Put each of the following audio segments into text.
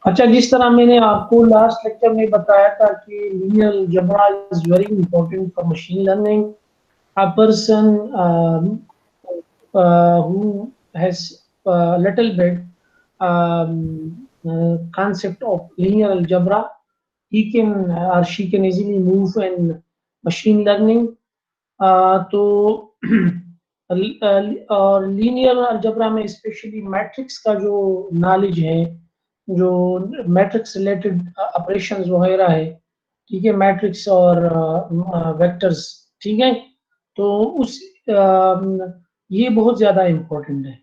अच्छा, जिस तरह मैंने आपको लास्ट लेक्चर में बताया था कि linear algebra is very important for machine learning. A person who has a little bit concept of linear algebra, he can or she can easily move in machine learning. तो और linear algebra में specially matrix का जो knowledge है, जो matrix related operations वगैरह है, ठीक है, मैट्रिक्स और वेक्टर्स, ठीक है, तो उस ये बहुत ज़्यादा इम्पोर्टेंट है.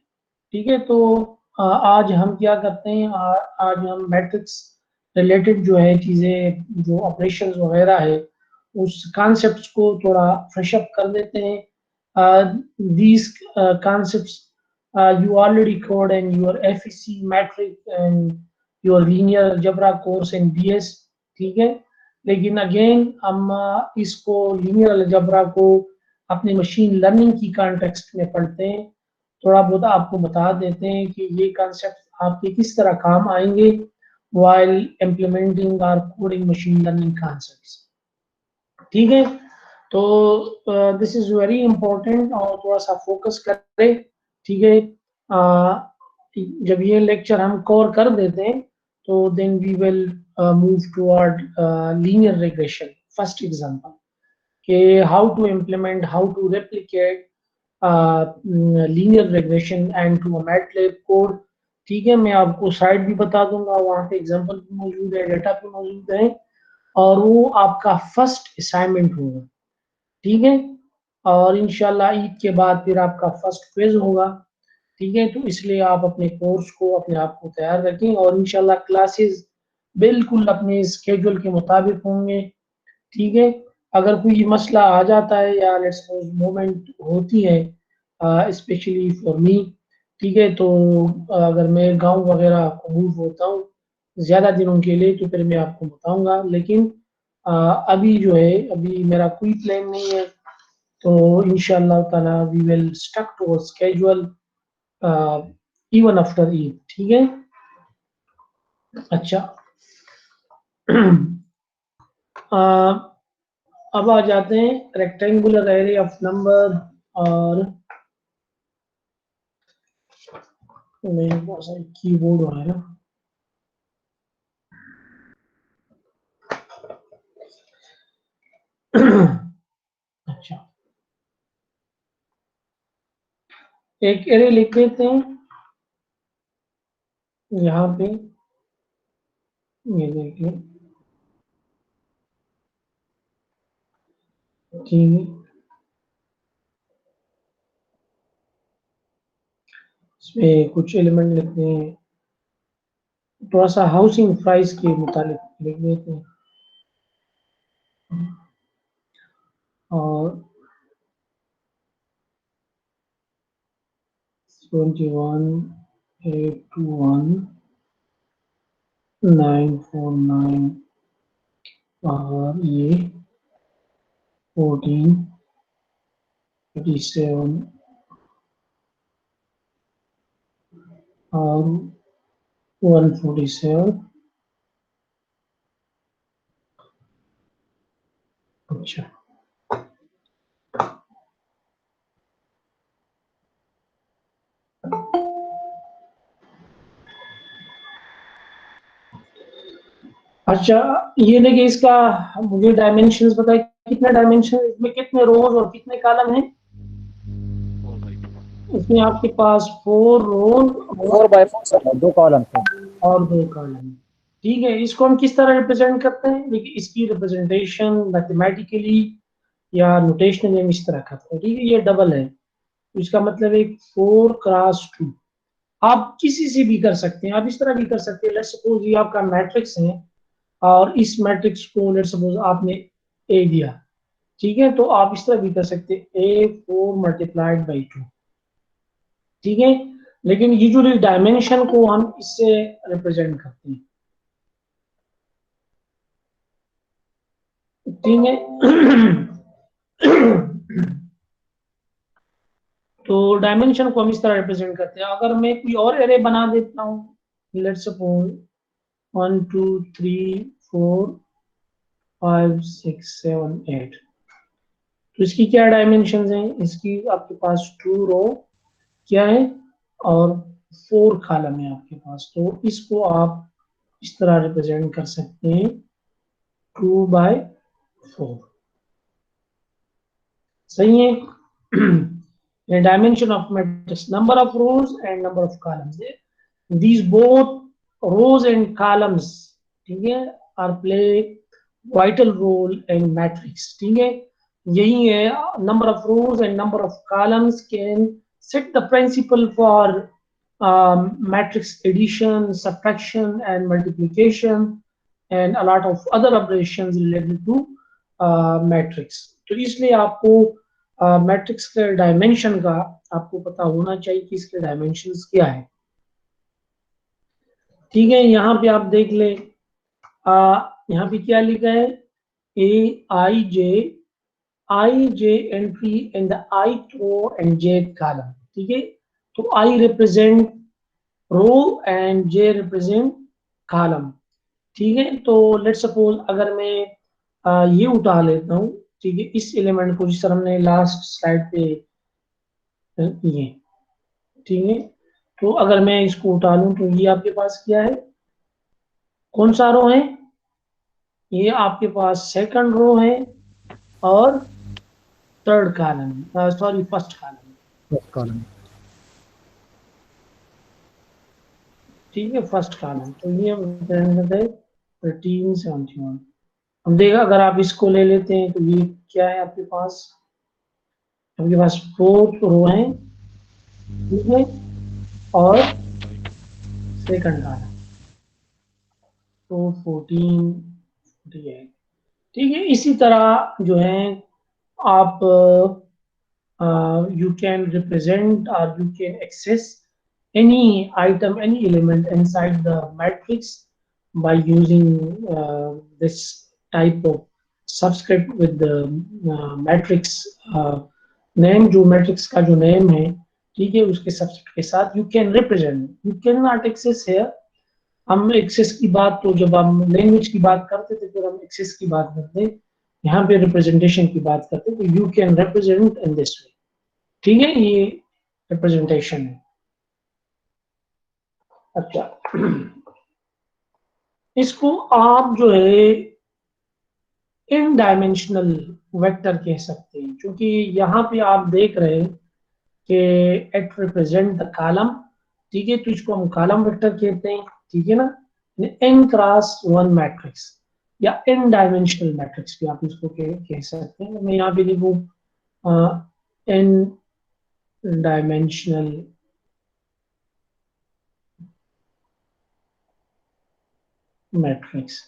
ठीक है, तो आज हम क्या करते हैं, आज हम मैट्रिक्स रिलेटेड जो है चीज़ें, जो ऑपरेशंस वगैरह है, उस कॉन्सेप्ट्स को थोड़ा फ्रेश अप कर देते हैं. These concepts you already covered in your FEC metric and your linear algebra course in BS. ठीक है, लेकिन अगेन हम इसको linear algebra को अपने मशीन लर्निंग की कॉन्टेक्स्ट में पढ़ते हैं. थोड़ा बहुत आपको बता देते हैं कि ये कॉन्सेप्ट आपके किस तरह काम आएंगे while implementing or coding machine learning concepts. ठीक है, तो दिस इज वेरी इंपॉर्टेंट और थोड़ा सा फोकस करें. ठीक है, जब ये लेक्चर हम कवर कर देते हैं तो then we will move toward linear regression. First example कि how to implement, how to replicate linear regression and to MATLAB code. ठीक है, मैं आपको साइट भी बता दूंगा, वहाँ पे एग्जांपल भी मौजूद है, डेटा भी मौजूद है, और वो आपका फर्स्ट असाइनमेंट होगा. ठीक है, और इंशाल्लाह ईद के बाद फिर आपका फर्स्ट क्विज होगा. ठीक है, तो इसलिए आप अपने कोर्स को, अपने आप को तैयार रखें, और इंशाल्लाह क्लासेस बिल्कुल अपने स्केड्यूल के मुताबिक होंगे. ठीक है, अगर कोई मसला आ जाता है या लेट्स सपोज मूवमेंट होती है स्पेशली फॉर मी, ठीक है, तो अगर मैं गांव वगैरह को मूव होता हूँ ज़्यादा दिनों के लिए तो फिर मैं आपको बताऊंगा. लेकिन अभी जो है, अभी मेरा कोई प्लान नहीं है, तो इंशाल्लाह ताला we will stuck to schedule even after Eid. ठीक है, अच्छा. अब आ जाते हैं रेक्टेंगुलर एरे ऑफ नंबर. और मेरे पास कीबोर्ड है ना, अच्छा, एक एरे लिख देते हैं यहाँ पे. ये देखिए, ठीक है, इसमें कुछ एलिमेंट लिखते हैं, थोड़ा सा हाउसिंग प्राइस के मुताबिक लिख देते हैं. और 21,821,949 और ये 14,87 और 147. अच्छा, अच्छा, ये देखिए, इसका मुझे डायमेंशंस बताए, कितने डायमेंशन इसमें, कितने रोज और कितने कॉलम हैं इसमें? आपके पास 4 रोज 4x4 सर, 2 कॉलम थे और 2 कॉलम. ठीक है, इसको हम किस तरह रिप्रेजेंट करते हैं? देखिए, इसकी रिप्रेजेंटेशन मैथमेटिकली या नोटेशनली हम इस तरह करते हैं. ठीक है, ये डबल है, तो इसका मतलब एक 4x2. आप किसी से भी कर सकते हैं, आप इस तरह भी कर सकते हैं. लेट्स सपोज ये आपका मैट्रिक्स है और इस मैट्रिक्स को लेट्स सपोज आपने ए दिया, ठीक है, तो आप इस तरह भी कर सकते हैं, A4 × 2. ठीक है, लेकिन यूजुअली डायमेंशन को हम इससे रिप्रेजेंट करते हैं. ठीक है, तो डायमेंशन को हम इस तरह रिप्रेजेंट करते हैं। अगर मैं कोई और एरे बना देता हूँ, लेट्स सपोज 1 2 3 4 5 6 7 8, तो इसकी क्या डायमेंशन हैं? इसकी आपके पास 2 रो क्या है और 4 कॉलम है आपके पास। तो इसको आप इस तरह रिप्रेजेंट कर सकते हैं 2/4। सही है। Dimension of matrix, number of rows and number of columns, these both rows and columns, ठीक है, are play vital role in matrix. ठीक है, यही है, number of rows and number of columns can set the principle for matrix addition, subtraction and multiplication and a lot of other operations related to matrix। तो इसलिए आपको matrix के dimension का आपको पता होना चाहिए कि इसके डायमेंशंस क्या है। ठीक है, यहाँ पे आप देख ले, यहाँ पे क्या लिखा है, i j entry in the ith row and jth column. ठीक है, तो i represent row and j represent column. ठीक है, तो लेट सपोज अगर मैं ये उठा लेता हूँ, ठीक है, इस एलिमेंट को जिस तरह हमने लास्ट स्लाइड पे ये, ठीक है, तो अगर मैं इसको उठा लूँ तो ये आपके पास क्या है, कौन सा रो है, ये आपके पास सेकंड रो है और third column, sorry first column. ठीक है, फर्स्ट कॉलम, तो ये हम 13 71। हम देखा, अगर आप इसको ले लेते हैं तो ये क्या है आपके पास, आपके पास 4 रो है, ठीक है, और सेकंड कॉलम, तो 14 48। ठीक है, इसी तरह जो है आप you can represent or you can access any item, any element inside the matrix by using this type of subscript with the matrix name, जो matrix का जो name है, ठीक है, उसके subscript के साथ you can represent, you cannot access here। हम एक्सेस की बात तो जब हम लैंग्वेज की बात करते थे फिर हम एक्सेस की बात करते, यहाँ पे रिप्रेजेंटेशन की बात करते, तो you can represent in this way. ठीक है, ये रिप्रेजेंटेशन है। अच्छा, इसको आप जो है इन डायमेंशनल वेक्टर कह सकते हैं, क्योंकि यहाँ पे आप देख रहे हैं कि इट रिप्रेजेंट द कॉलम। ठीक है, तो इसको हम कॉलम वेक्टर कहते हैं। ठीक है ना, n क्रॉस 1 मैट्रिक्स या n डायमेंशनल मैट्रिक्स भी आप इसको कह सकते हैं। मैं यहाँ पे लिखूँ n डायमेंशनल मैट्रिक्स।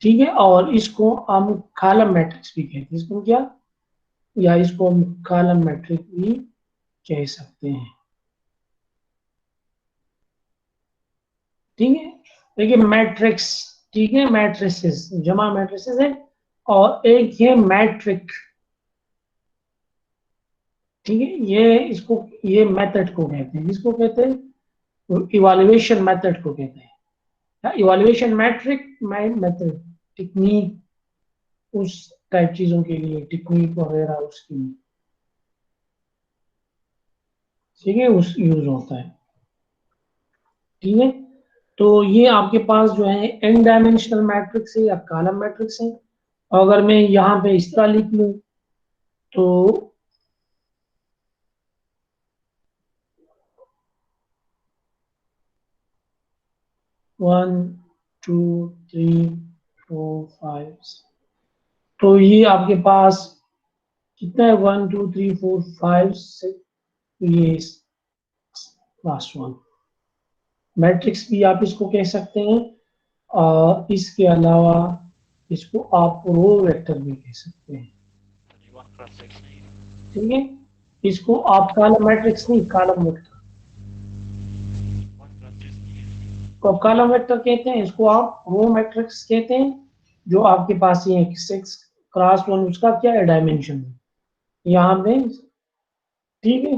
ठीक है, और इसको हम कॉलम मैट्रिक्स भी कहते हैं, इसको क्या, या इसको हम कॉलम मैट्रिक्स भी कह सकते हैं। ठीक है, देखिए मैट्रिक्स, ठीक है, मैट्रिसेस जमा मैट्रिसेस है, और एक है मैट्रिक। ठीक है, ये इसको, ये मेथड को कहते हैं, इसको कहते हैं इवैल्यूएशन मेथड को कहते हैं, इवैल्यूएशन मैट्रिक मेथड, टेक्निक, उस टाइप चीजों के लिए, टेक्निक वगैरह उसके लिए, ठीक है, उस यूज होता है। ठीक है, तो ये आपके पास जो है n डायमेंशनल मैट्रिक्स है या कॉलम मैट्रिक्स है। अगर मैं यहाँ पे इस तरह लिख लूं तो 1 2 3 4 5, तो ये आपके पास कितना है, 1 2 3 4 5 6, ये लास्ट वन मैट्रिक्स भी आप इसको कह सकते हैं, और इसके अलावा इसको आप रो वेक्टर भी कह सकते हैं। ठीक है, इसको आप कॉलम मैट्रिक्स नहीं, कॉलम वेक्टर को आप कॉलम वेक्टर कहते हैं, इसको आप रो मैट्रिक्स कहते हैं। जो आपके पास ये 6 क्रॉस 1, उसका क्या है, डायमेंशन यहाँ पे। ठीक है,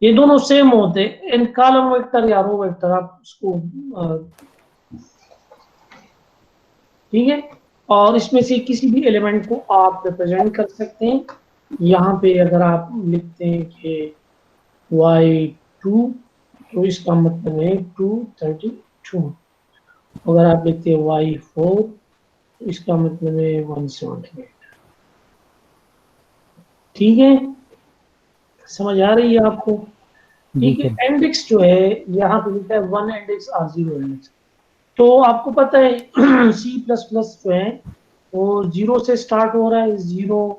ये दोनों सेम होते हैं, इन कॉलम वेक्टर या रो वेक्टर आप उसको ठीक है। और इसमें से किसी भी एलिमेंट को आप रिप्रेजेंट कर सकते हैं। यहाँ पे अगर आप लिखते हैं कि y2 तो इसका मतलब है 232। अगर आप लिखते हैं y4 तो इसका मतलब है 178। ठीक है, समझ आ रही है आपको? जी ठीक सर। है, इंडेक्स जो है यहाँ पे लिखा है 1 इंडेक्स और 0 इंडेक्स। तो आपको पता है सी प्लस प्लस जो है वो 0 से स्टार्ट हो रहा है, 0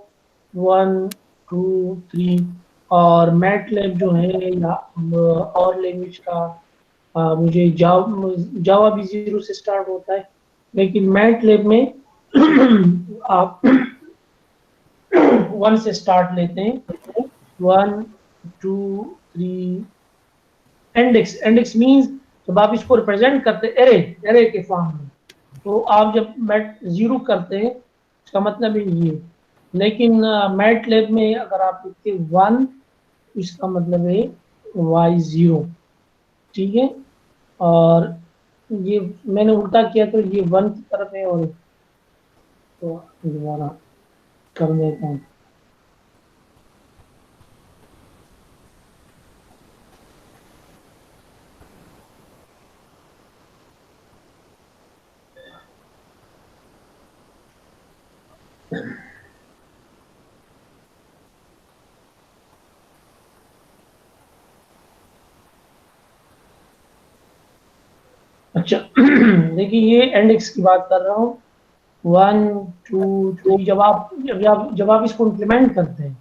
1 2 3। और मैटलैब जो है या और लैंग्वेज का मुझे जावा भी 0 से स्टार्ट होता है, लेकिन मैटलैब में आप 1 से स्टार्ट लेते हैं। 1 2 3। इंडेक्स, इंडेक्स मींस जब आप इसको रिप्रेजेंट करते हैं एरे, एरे के फॉर्म में, तो आप जब मैट 0 करते हैं इसका मतलब है ये। लेकिन मैट लैब में अगर आप लिखते हैं 1 इसका मतलब है y0। ठीक है, और ये मैंने उल्टा किया तो ये 1 की तरफ है, और तो दोबारा कर देता हूँ। अच्छा देखिए ये इंडेक्स की बात कर रहा हूँ। 1 2 3 जब आप इसको इम्प्लीमेंट करते हैं,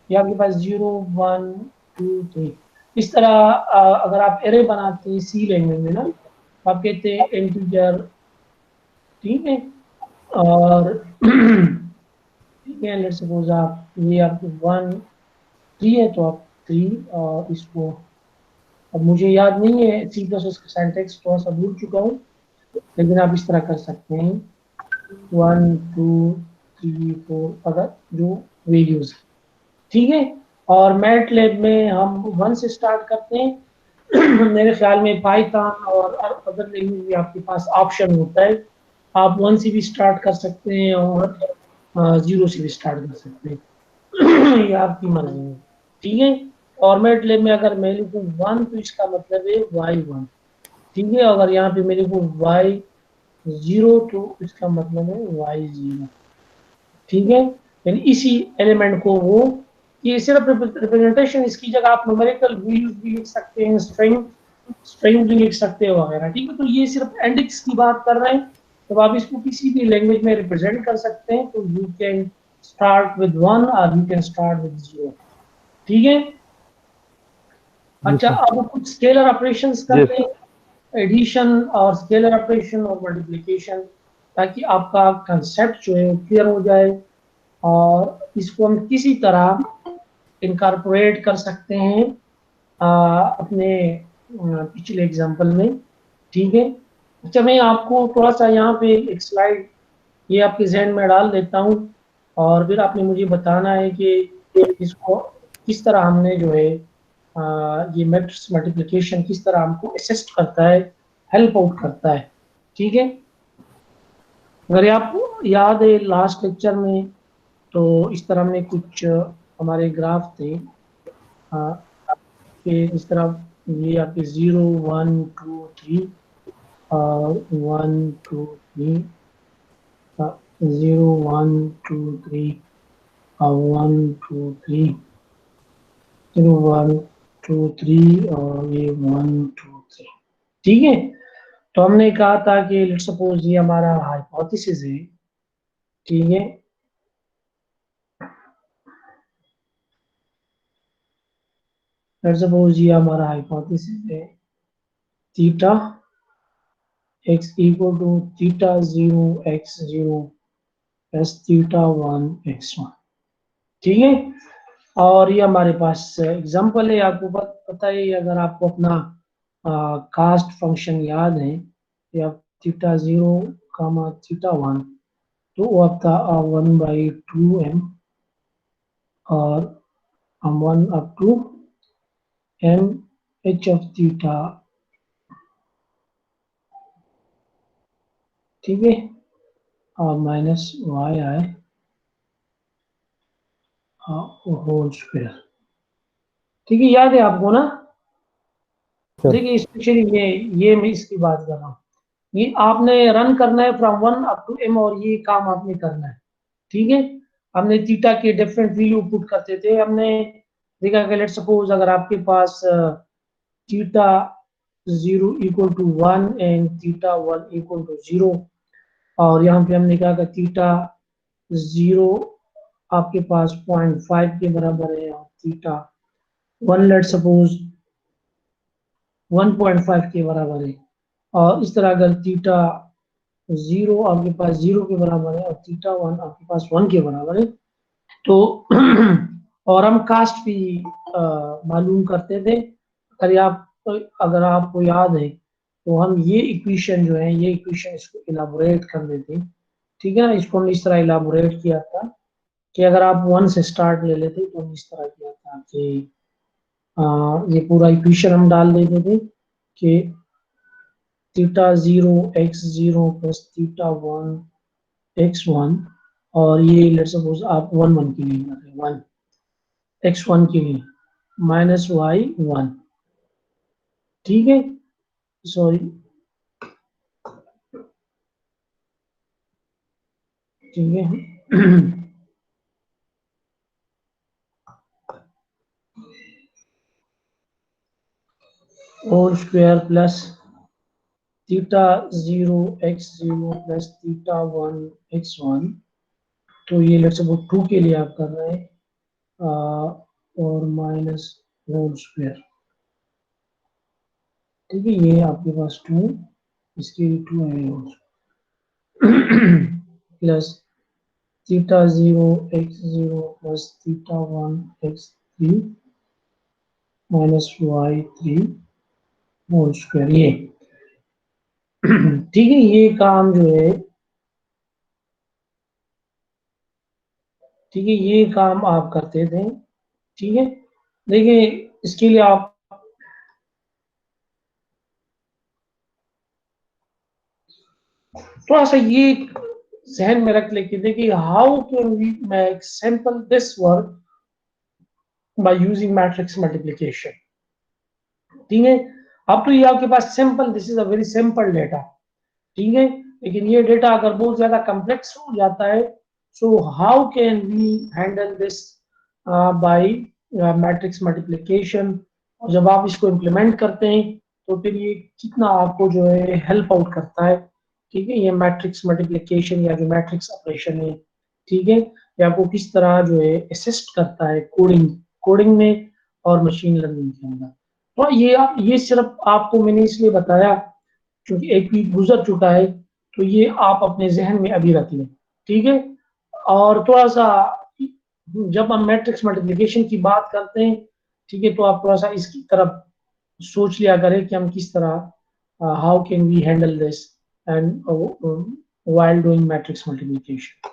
ये आपके पास 0 1 2 3 इस तरह। अगर आप एरे बनाते हैं सी लैंग्वेज में ना, तो आप कहते हैं इंटीजर। ठीक है, और ठीक है, लेट्स सपोज आप ये आपके 1 3 है तो आप 3, और इसको अब मुझे याद नहीं है सी प्लस उसका सिंटैक्स, थोड़ा सा भूल चुका हूँ, लेकिन आप इस तरह कर सकते हैं 1 2 3 4 अगर जो वैल्यूज। ठीक है, और मैट लैब में हम 1 से स्टार्ट करते हैं मेरे ख्याल में पाइथन और अदर लैंग्वेज में आपके पास ऑप्शन होता है, आप 1 से भी स्टार्ट कर सकते हैं और 0 से भी स्टार्ट कर सकते हैं ये आपकी मर्जी है। ठीक है, और मैट लैब में अगर मैं लिखूँ 1 तो इसका मतलब है y1। ठीक है, अगर यहाँ पे मैं लिखूँ y0 तो इसका मतलब है y0। ठीक है, यानी इसी एलिमेंट को वो, ये सिर्फ रिप्रेजेंटेशन, इसकी जगह आप न्यूमेरिकल वैल्यूज भी लिख सकते हैं, स्ट्रिंग स्ट्रिंग भी लिख सकते हैं वगैरह। ठीक है, तो ये सिर्फ इंडेक्स की बात कर रहे हैं। जब आप इसको किसी भी लैंग्वेज में रिप्रेजेंट कर सकते हैं तो यू कैन स्टार्ट विद 1 और यू कैन स्टार्ट विद 0। ठीक है, जी अच्छा सर। अब कुछ स्केलर ऑपरेशंस जी करते हैं, एडिशन और स्केलर ऑपरेशन और मल्टीप्लिकेशन, ताकि आपका कंसेप्ट जो है क्लियर हो जाए, और इसको हम किसी तरह इनकारपोरेट कर सकते हैं अपने पिछले एग्जांपल में। ठीक है, अच्छा मैं आपको थोड़ा सा यहाँ पे एक स्लाइड ये आपके जहन में डाल देता हूँ, और फिर आपने मुझे बताना है कि इसको किस तरह हमने जो है ये मैट्रिक्स मल्टीप्लिकेशन किस तरह हमको असिस्ट करता है, हेल्प आउट करता है। ठीक है, अगर आपको याद है लास्ट लेक्चर में तो इस तरह हमने कुछ हमारे ग्राफ थे कि इस तरह ये आपके 0 1 2 3 और 1 2 3, 0 1 2 3 और 1 2 3, 0 1 2 3 और ये 1 2 3। ठीक है, तो हमने कहा था कि लेट्स सपोज ये हमारा हाइपोथेसिस है। ठीक है, लेट्स सपोज ये हमारा हाइपोथेसिस है, theta x equal to theta 0 x0 plus theta 1 x1। ठीक है, और ये हमारे पास एग्जांपल है। आपको पता है अगर आपको अपना कास्ट फंक्शन याद है, या थीटा 0 कामा थीटा 1, तो वो आपका 1/2m, और हम 1 up to m h of theta, ठीक है, और minus y i whole square, ठीक है, याद है आपको ना। सर। देखिए स्पेशली ये मैं इसकी बात कर रहा हूँ, ये आपने रन करना है फ्रॉम 1 अप टू m, और ये काम आपने करना है, ठीक है। हमने थीटा के डिफरेंट वैल्यू पुट करते थे, हमने देखा कि लेट सपोज अगर आपके पास theta 0 equal to 1 and theta 1 equal to 0, और यहाँ पे हमने कहा कि थीटा 0 आपके पास 0.5 के बराबर है, और थीटा 1 लेट सपोज 1.5 के बराबर है, और इस तरह अगर थीटा 0 आपके पास 0 के बराबर है और थीटा 1 आपके पास 1 के बराबर है, तो और हम कास्ट भी मालूम करते थे। अगर आपको याद है तो हम ये इक्वेशन जो है, ये इक्वेशन इसको इलाबोरेट कर देते, ठीक है ना। इसको हमने इस तरह इलाबोरेट किया था कि अगर आप 1 से स्टार्ट ले लेते तो हम इस तरह किया था कि ये पूरा इक्वेशन हम डाल देते थे कि theta 0 x 0 plus theta 1 x 1, और ये लेट सपोज आप 1 के लिए कर रहे हैं, 1 x1 के लिए माइनस वाई 1, ठीक है, सॉरी, ठीक है। Whole square plus theta 0 x 0 plus theta 1 x 1, तो ये लेट्स सपोज 2 के लिए आप कर रहे हैं, और माइनस होल स्क्वायर, ठीक है, ये आपके पास 2, इसके 2 है plus theta 0 x 0 plus theta 1 x 3 minus y 3 whole square, ये ठीक है। ये काम जो है, ठीक है, ये काम आप करते थे, ठीक है। देखिए इसके लिए आप थोड़ा सा ये जहन में रख लेके देखिए, how can we make simple this work by using matrix multiplication, ठीक है। अब तो ये आपके पास simple, this is a very simple data, ठीक है। लेकिन ये डेटा अगर बहुत ज्यादा कम्प्लेक्स हो जाता है, so how can we handle this by matrix multiplication, और जब आप इसको इम्प्लीमेंट करते हैं तो फिर ये कितना आपको जो है हेल्प आउट करता है, ठीक है, ये मैट्रिक्स मल्टीप्लिकेशन या जो मैट्रिक्स ऑपरेशन है, ठीक है, ये आपको किस तरह जो है असिस्ट करता है कोडिंग कोडिंग में और मशीन लर्निंग के अंदर। तो ये सिर्फ आपको मैंने इसलिए बताया क्योंकि एक वीक गुजर चुका है, तो ये आप अपने जहन में अभी रख लें, ठीक है। और थोड़ा सा जब हम मैट्रिक्स मल्टीप्लिकेशन की बात करते हैं, ठीक है, तो आप थोड़ा सा इसकी तरफ सोच लिया करें कि हम किस तरह how can we handle this and while doing matrix multiplication.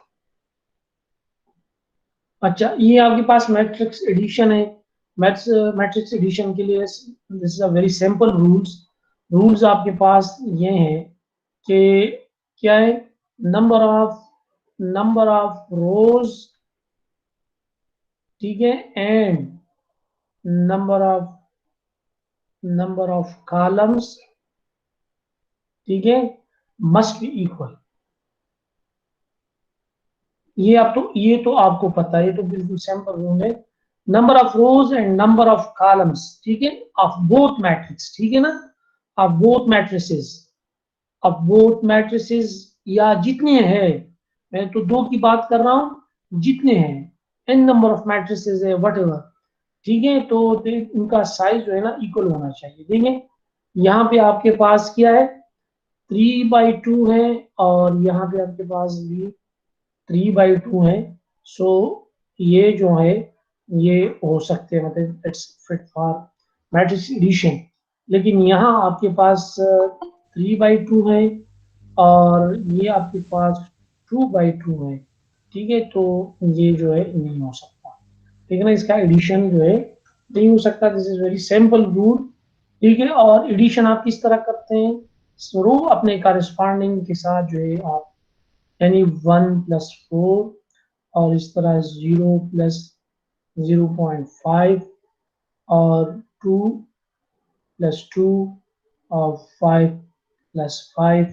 अच्छा, ये आपके पास मैट्रिक्स एडिशन है। मैट्रिक्स एडिशन के लिए this is a very simple rules. Rules आपके पास ये हैं कि क्या है, नंबर ऑफ रोज, ठीक है, and number of number of columns, ठीक है, मस्ट बी इक्वल। ये तो आपको पता है, ये तो बिल्कुल सिंपल रूल है। Number of rows and number of columns, ठीक है, ऑफ बोथ मैट्रिक्स, ठीक है ना, of both matrices, of both matrices, या जितने हैं, मैं तो दो की बात कर रहा हूं, जितने हैं, एन नंबर ऑफ मैट्रिसेस है वट एवर, ठीक है, तो उनका साइज जो है ना इक्वल होना चाहिए। देखिए यहाँ पे आपके पास क्या है, 3/2 है, और यहाँ पे आपके पास भी 3/2 है। सो ये जो है ये हो सकते हैं, मतलब it's fit for matrix addition. लेकिन यहाँ आपके पास 3/2 है, और ये आपके पास 2/2 है, ठीक है, तो ये जो है नहीं हो सकता, ठीक है ना, इसका एडिशन जो है नहीं हो सकता। This is very simple rule, ठीक है। और एडिशन आप किस तरह करते हैं, रो अपने करस्पॉन्डिंग के साथ जो है आप, यानी 1+4 और इस तरह 0+0.5 और 2+2 और 5+5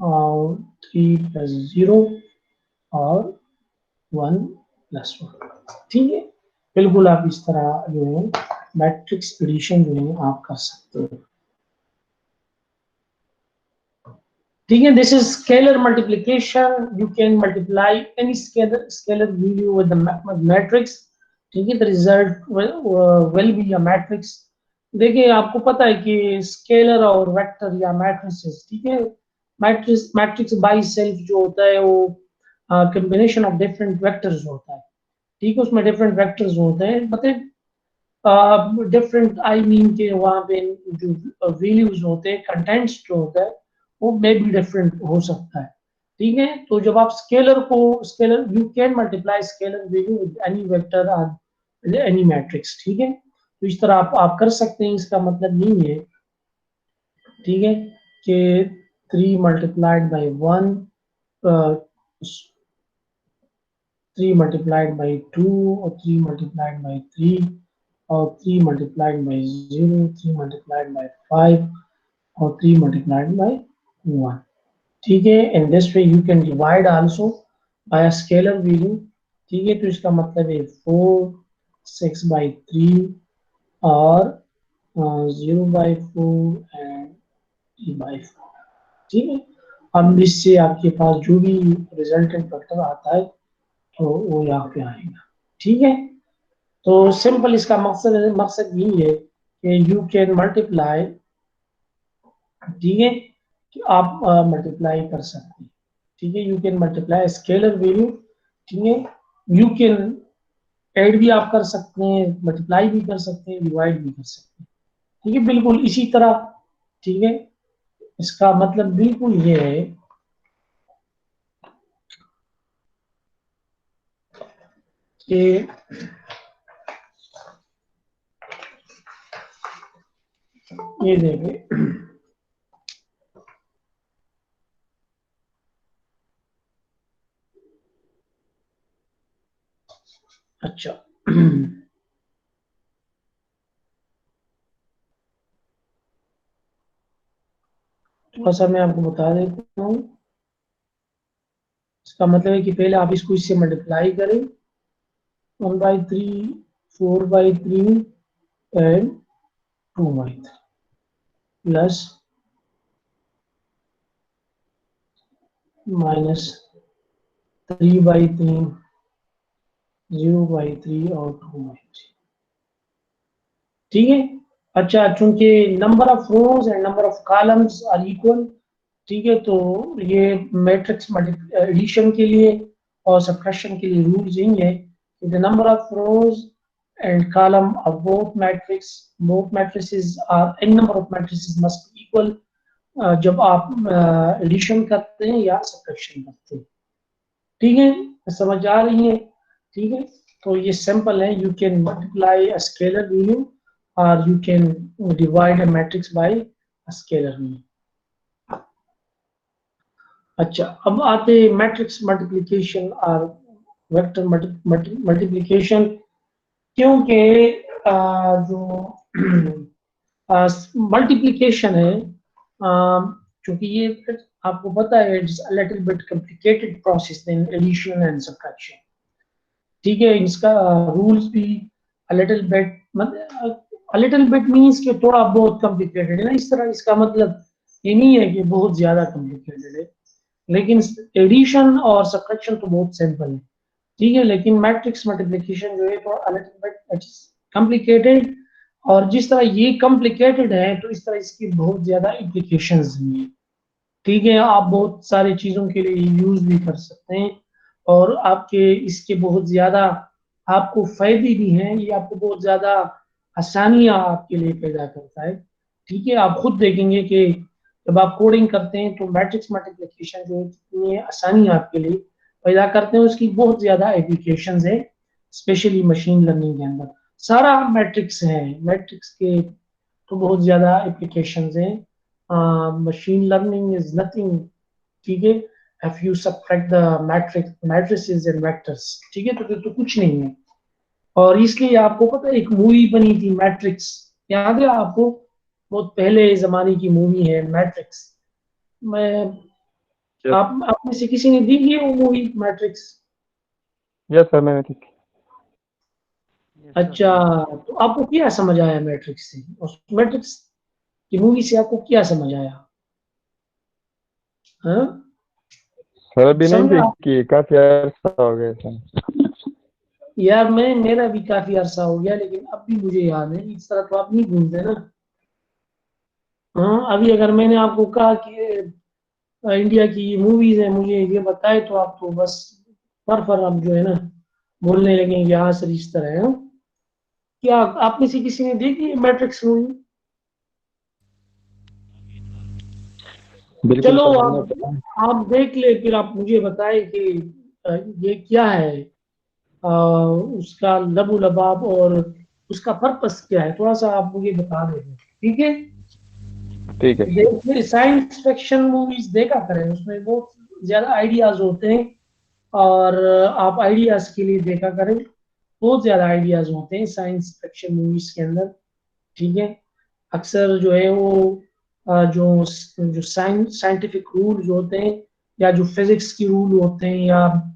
और 3+0 और 1+1, ठीक है। बिल्कुल आप इस तरह जो है मैट्रिक्स एडिशन जो है आप कर सकते हो, ठीक है। This is scalar multiplication, you can multiply any scalar value with the matrix, ठीक है। The result will be a matrix. देखिए आपको पता है कि स्केलर और वेक्टर या मैट्रिसेस, ठीक है, मैट्रिक्स मैट्रिक्स बाई सेल्फ जो होता है वो कॉम्बिनेशन ऑफ डिफरेंट वेक्टर्स होता है, ठीक है। उसमें डिफरेंट वेक्टर्स होते हैं, मतलब डिफरेंट, आई मीन के वहाँ पे जो वैल्यूज होते हैं, कंटेंट्स जो होता है वो मे भी डिफरेंट हो सकता है, ठीक है। तो जब आप scalar you can multiply scalar value with any vector और एनी मैट्रिक्स, ठीक है। तो इस तरह आप कर सकते हैं। इसका मतलब नहीं है, ठीक है, कि 3 × 1 3 × 2 और 3 × 3 और 3 × 0, 3 × 5 और 3 × 1, ठीक है। In this way you can divide also by scalar value, ठीक है। तो इसका मतलब है 4, 6/3 और 0/4 एंड 3/4, ठीक है। अब इससे आपके पास जो भी रिजल्टेंट फैक्टर आता है तो वो यहाँ पे आएगा, ठीक है। तो सिंपल इसका मकसद यही है कि यू कैन मल्टीप्लाई, ठीक है, कि आप मल्टीप्लाई कर सकते हैं, ठीक है। You can multiply scalar value, ठीक है। यू कैन ऐड भी आप कर सकते हैं, मल्टीप्लाई भी कर सकते हैं, डिवाइड भी कर सकते हैं, ठीक है। बिल्कुल इसी तरह, ठीक है। इसका मतलब बिल्कुल ये है कि ये देखिए, अच्छा थोड़ा सा मैं आपको बता देता हूँ। इसका मतलब है कि पहले आप इसको इससे मल्टीप्लाई करें, 1/3, 4/3 एंड 2/3 प्लस माइनस 3/3, 0/3 और 2/3, ठीक है। अच्छा, चूंकि number of rows and number of columns are equal, ठीक है, तो ये मैट्रिक्स एडिशन के लिए और सबट्रैक्शन के लिए रूल्स यही है कि the number of rows and column of both matrices are an number of matrices must be equal जब आप एडिशन करते हैं या सबट्रैक्शन करते हैं, ठीक है। समझ आ रही है, ठीक है। तो ये सिंपल है, you can multiply a scalar value और you can divide a matrix by a scalar value. अच्छा, अब आते हैं मैट्रिक्स मल्टीप्लिकेशन और वेक्टर मल्टीप्लिकेशन, क्योंकि जो मल्टीप्लिकेशन है, क्योंकि ये आपको पता है it's a little bit complicated process than addition and subtraction, ठीक है। इसका रूल्स भी अ लिटिल बिट, मतलब अ लिटिल बिट मींस कि थोड़ा बहुत कॉम्प्लिकेटेड है ना, इस तरह। इसका मतलब ये नहीं है कि बहुत ज्यादा कॉम्प्लिकेटेड है, लेकिन एडिशन और सब्ट्रैक्शन तो बहुत सिंपल है, ठीक है। लेकिन मैट्रिक्स मल्टीप्लिकेशन जो है तो अ लिटिल बिट कॉम्प्लिकेटेड, और जिस तरह ये कॉम्प्लिकेटेड है तो इस तरह इसकी बहुत ज्यादा एप्लीकेशंस भी हैं, ठीक है। आप बहुत सारी चीजों के लिए यूज भी कर सकते हैं और आपके इसके बहुत ज्यादा आपको फायदे भी हैं, ये आपको बहुत ज्यादा आसानियां आपके लिए पैदा करता है, ठीक है। आप खुद देखेंगे कि जब आप कोडिंग करते हैं तो मैट्रिक्स मल्टीप्लिकेशन जो है कितनी आसानी आपके लिए पैदा करते हैं, उसकी बहुत ज्यादा एप्लीकेशन है, स्पेशली मशीन लर्निंग के अंदर। सारा मैट्रिक्स है। मैट्रिक्स के तो बहुत ज्यादा एप्लीकेशंस हैं। मशीन लर्निंग इज नथिंग, ठीक है, if you subtract the matrices and vectors, ठीक है, तो फिर तो कुछ नहीं है। और इसलिए आपको पता है एक मूवी बनी थी मैट्रिक्स, याद है आपको? बहुत पहले जमाने की मूवी है मैट्रिक्स। मैं यस। आप में से किसी ने देखी है वो मूवी मैट्रिक्स? यस सर, मैंने ठीक। अच्छा, तो आपको क्या समझ आया मैट्रिक्स से? उस मैट्रिक्स की मूवी से आपको क्या समझ आया? हाँ, सर अभी नहीं समझा आप? देखी, काफी अर्सा हो गया सर। यार मैं मेरा भी काफी अरसा हो गया, लेकिन अब भी मुझे याद है। इस तरह तो आप नहीं भूलते ना। हाँ, अभी अगर मैंने आपको कहा कि इंडिया की ये मूवीज है, मुझे ये बताए, तो आप तो बस फर आप जो है ना बोलने लगे कि हाँ सर इस तरह है। हाँ? क्या आप में से किसी ने देखी है मैट्रिक्स मूवी? बिल्कुल चलो सर, मैंने आप आप देख ले, फिर आप मुझे बताए कि ये क्या है, उसका लबु लबाब और उसका पर्पस क्या है, थोड़ा सा आप मुझे बता दें, ठीक है? ठीक है सर। देखिए साइंस फिक्शन मूवीज देखा करें, उसमें बहुत ज्यादा आइडियाज होते हैं। और आप आइडियाज के लिए देखा करें, बहुत ज्यादा आइडियाज होते हैं साइंस फिक्शन मूवीज के अंदर, ठीक है। अक्सर जो है वो जो जो साइंटिफिक रूल्स होते हैं, या जो फिजिक्स की रूल होते हैं, या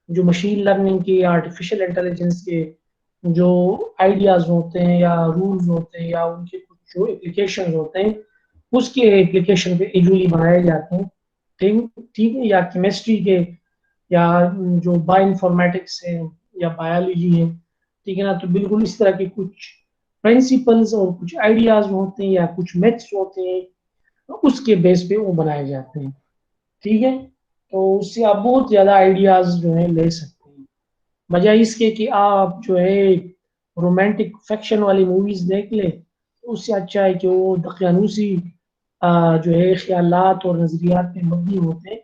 जो मशीन लर्निंग के, आर्टिफिशियल इंटेलिजेंस के जो आइडियाज होते हैं या रूल्स होते हैं, या उनके कुछ जो एप्लीकेशन होते हैं, उसके एप्लीकेशन पे यूजुअली बनाए जाते हैं, ठीक ठीक है। या केमिस्ट्री के, या जो बायो इन्फॉर्मेटिक्स है, या बायोलॉजी है, ठीक है ना, तो बिल्कुल इस तरह के कुछ प्रिंसिपल्स और कुछ आइडियाज होते हैं या कुछ मैथ्स होते हैं, तो उसके बेस पे वो बनाए जाते हैं, ठीक है। तो उससे आप बहुत ज्यादा आइडियाज जो है ले सकते हैं, बजाय इसके कि आप जो है रोमांटिक फिक्शन वाली मूवीज देख ले, तो उससे अच्छा है कि वो दकियानूसी जो है ख्यालात और नजरियात पे मबनी होते हैं,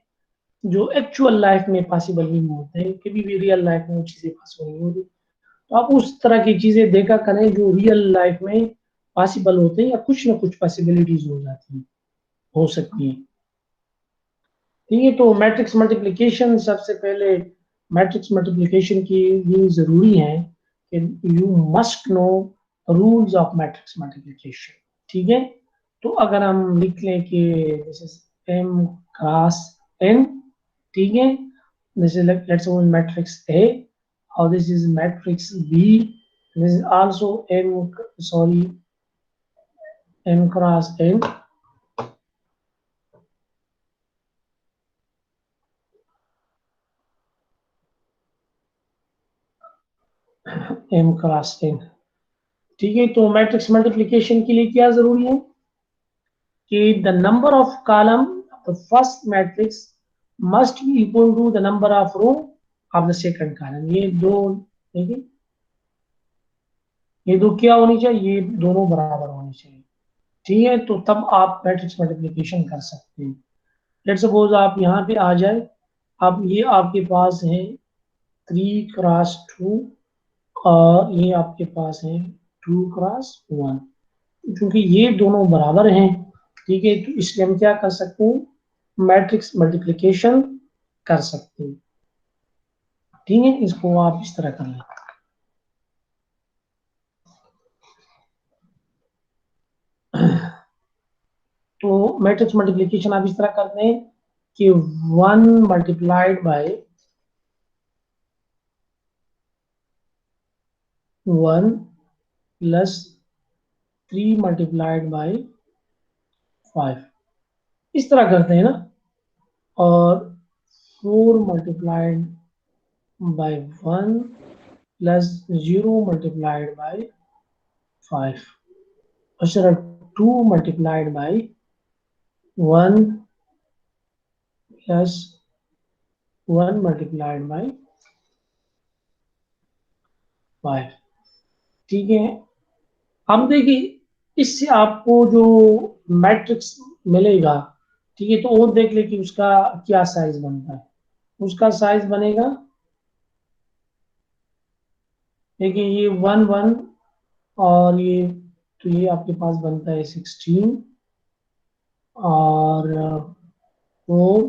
जो एक्चुअल लाइफ में पॉसिबल नहीं होते हैं, कभी भी रियल लाइफ में वो चीजें पॉसिबल नहीं होती। तो आप उस तरह की चीजें देखा करें जो रियल लाइफ में पॉसिबल होते हैं, या कुछ ना कुछ पॉसिबिलिटीज हो जाती हैं, हो सकती हैं, ठीक है। तो मैट्रिक्स मल्टीप्लिकेशन, सबसे पहले मैट्रिक्स मल्टीप्लिकेशन की ये जरूरी है कि you must know rules of matrix multiplication, ठीक है। तो अगर हम लिख लें कि this is m cross n, ठीक है, this is let's suppose matrix A, और this is matrix B, this is also m, sorry, m cross n, m cross n, ठीक है। तो मैट्रिक्स मल्टीप्लिकेशन के लिए क्या जरूरी है कि the number of column the first matrix must be equal to the number of row of the second column. ये दो, देखिए, ये दो क्या होनी चाहिए, ये दोनों बराबर होनी चाहिए, ठीक है। तो तब आप मैट्रिक्स मल्टीप्लिकेशन कर सकते हैं। लेट सपोज आप यहाँ पे आ जाए, अब ये आपके पास है 3 क्रॉस 2, और ये आपके पास है 2 क्रॉस 1, क्योंकि ये दोनों बराबर हैं, ठीक है, तो इसलिए हम क्या कर सकते हैं, मैट्रिक्स मल्टीप्लिकेशन कर सकते हैं, ठीक है। इसको आप इस तरह कर लें। तो मैट्रिक्स मल्टीप्लिकेशन आप इस तरह करते हैं कि 1 + 3 × 5, इस तरह करते हैं ना। और 4 × 1 + 0 × 5, अच्छा, 2 × 1 + 1 × 5, ठीक है। अब देखिए, इससे आपको जो मैट्रिक्स मिलेगा, ठीक है, तो वो देख ले कि उसका क्या साइज बनता है। उसका साइज बनेगा, देखिए, ये 1 1 और ये तो ये आपके पास बनता है 16 और 4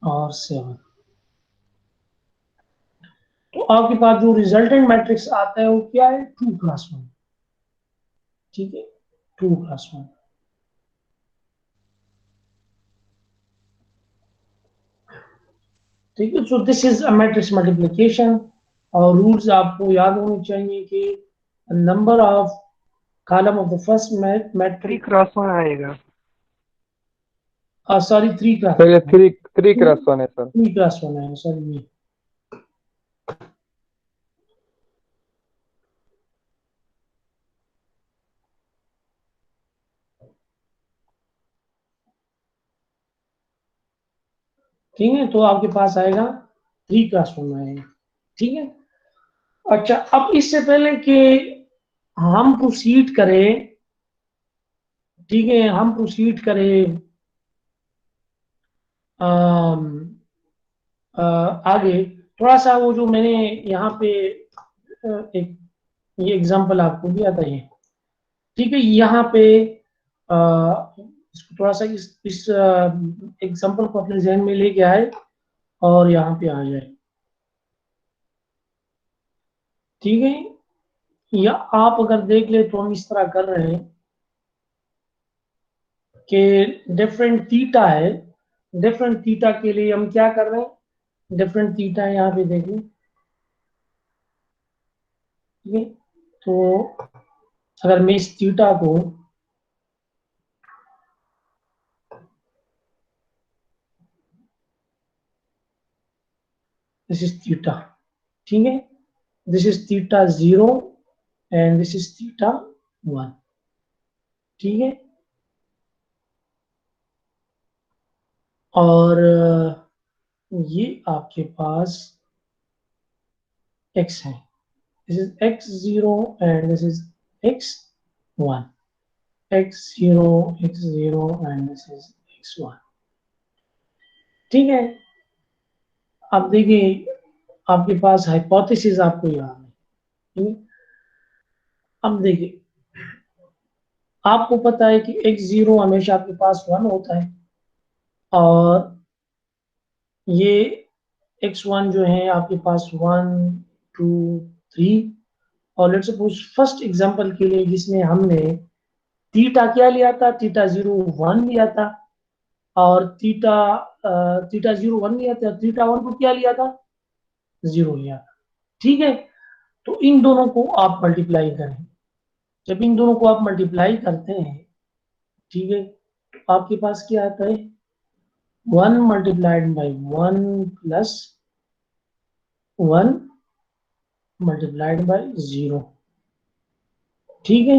और 7। तो आपके पास जो रिजल्टेंट मैट्रिक्स आता है वो क्या है, 2 + 1। ठीक है, 2 + 1। ठीक है, सो this is a matrix multiplication. और रूल्स आपको याद होने चाहिए कि number of column of the first matrix 3 × 1 आएगा। सॉरी 3 सर ये × 3 × 1 है सर। 3 + 1 है सॉरी। ये ठीक है, तो आपके पास आएगा 3 × 1 आएगा। ठीक है, अच्छा अब इससे पहले कि हम प्रोसीड करें, ठीक है, हम प्रोसीड करें आगे, थोड़ा सा वो जो मैंने यहाँ पे एक ये एग्जांपल आपको दिया था ये, ठीक है, यहाँ पे इसको थोड़ा सा इस एग्जांपल को अपने जहन में लेके आए और यहाँ पे आ जाए। ठीक है, या आप अगर देख ले तो हम इस तरह कर रहे हैं कि डिफरेंट थीटा है, डिफरेंट थीटा के लिए हम क्या कर रहे हैं, डिफरेंट थीटा यहाँ पे देखिए। ठीक है, तो अगर मैं इस थीटा को दिस इज थीटा, ठीक है, this is theta 0 and this is theta 1। ठीक है, और ये आपके पास x है, this is x0 and this is x1, x0 x0 and this is x1। ठीक है, अब देखिए आपके पास हाइपोथेसिस आपको याद है। ठीक है, अब देखिए आपको पता है कि x0 हमेशा आपके पास 1 होता है और ये x1 जो है आपके पास 1 2 3। और लेट्स सपोज फर्स्ट एग्जांपल के लिए जिसमें हमने थीटा क्या लिया था, थीटा 0 1 लिया था और थीटा 0 1 लिया था, थीटा 1 को क्या लिया था, 0 लिया था। ठीक है, तो इन दोनों को आप मल्टीप्लाई करें, जब इन दोनों को आप मल्टीप्लाई करते हैं, ठीक है, तो आपके पास क्या आता है, 1 × 1 प्लस 1 × 0। ठीक है,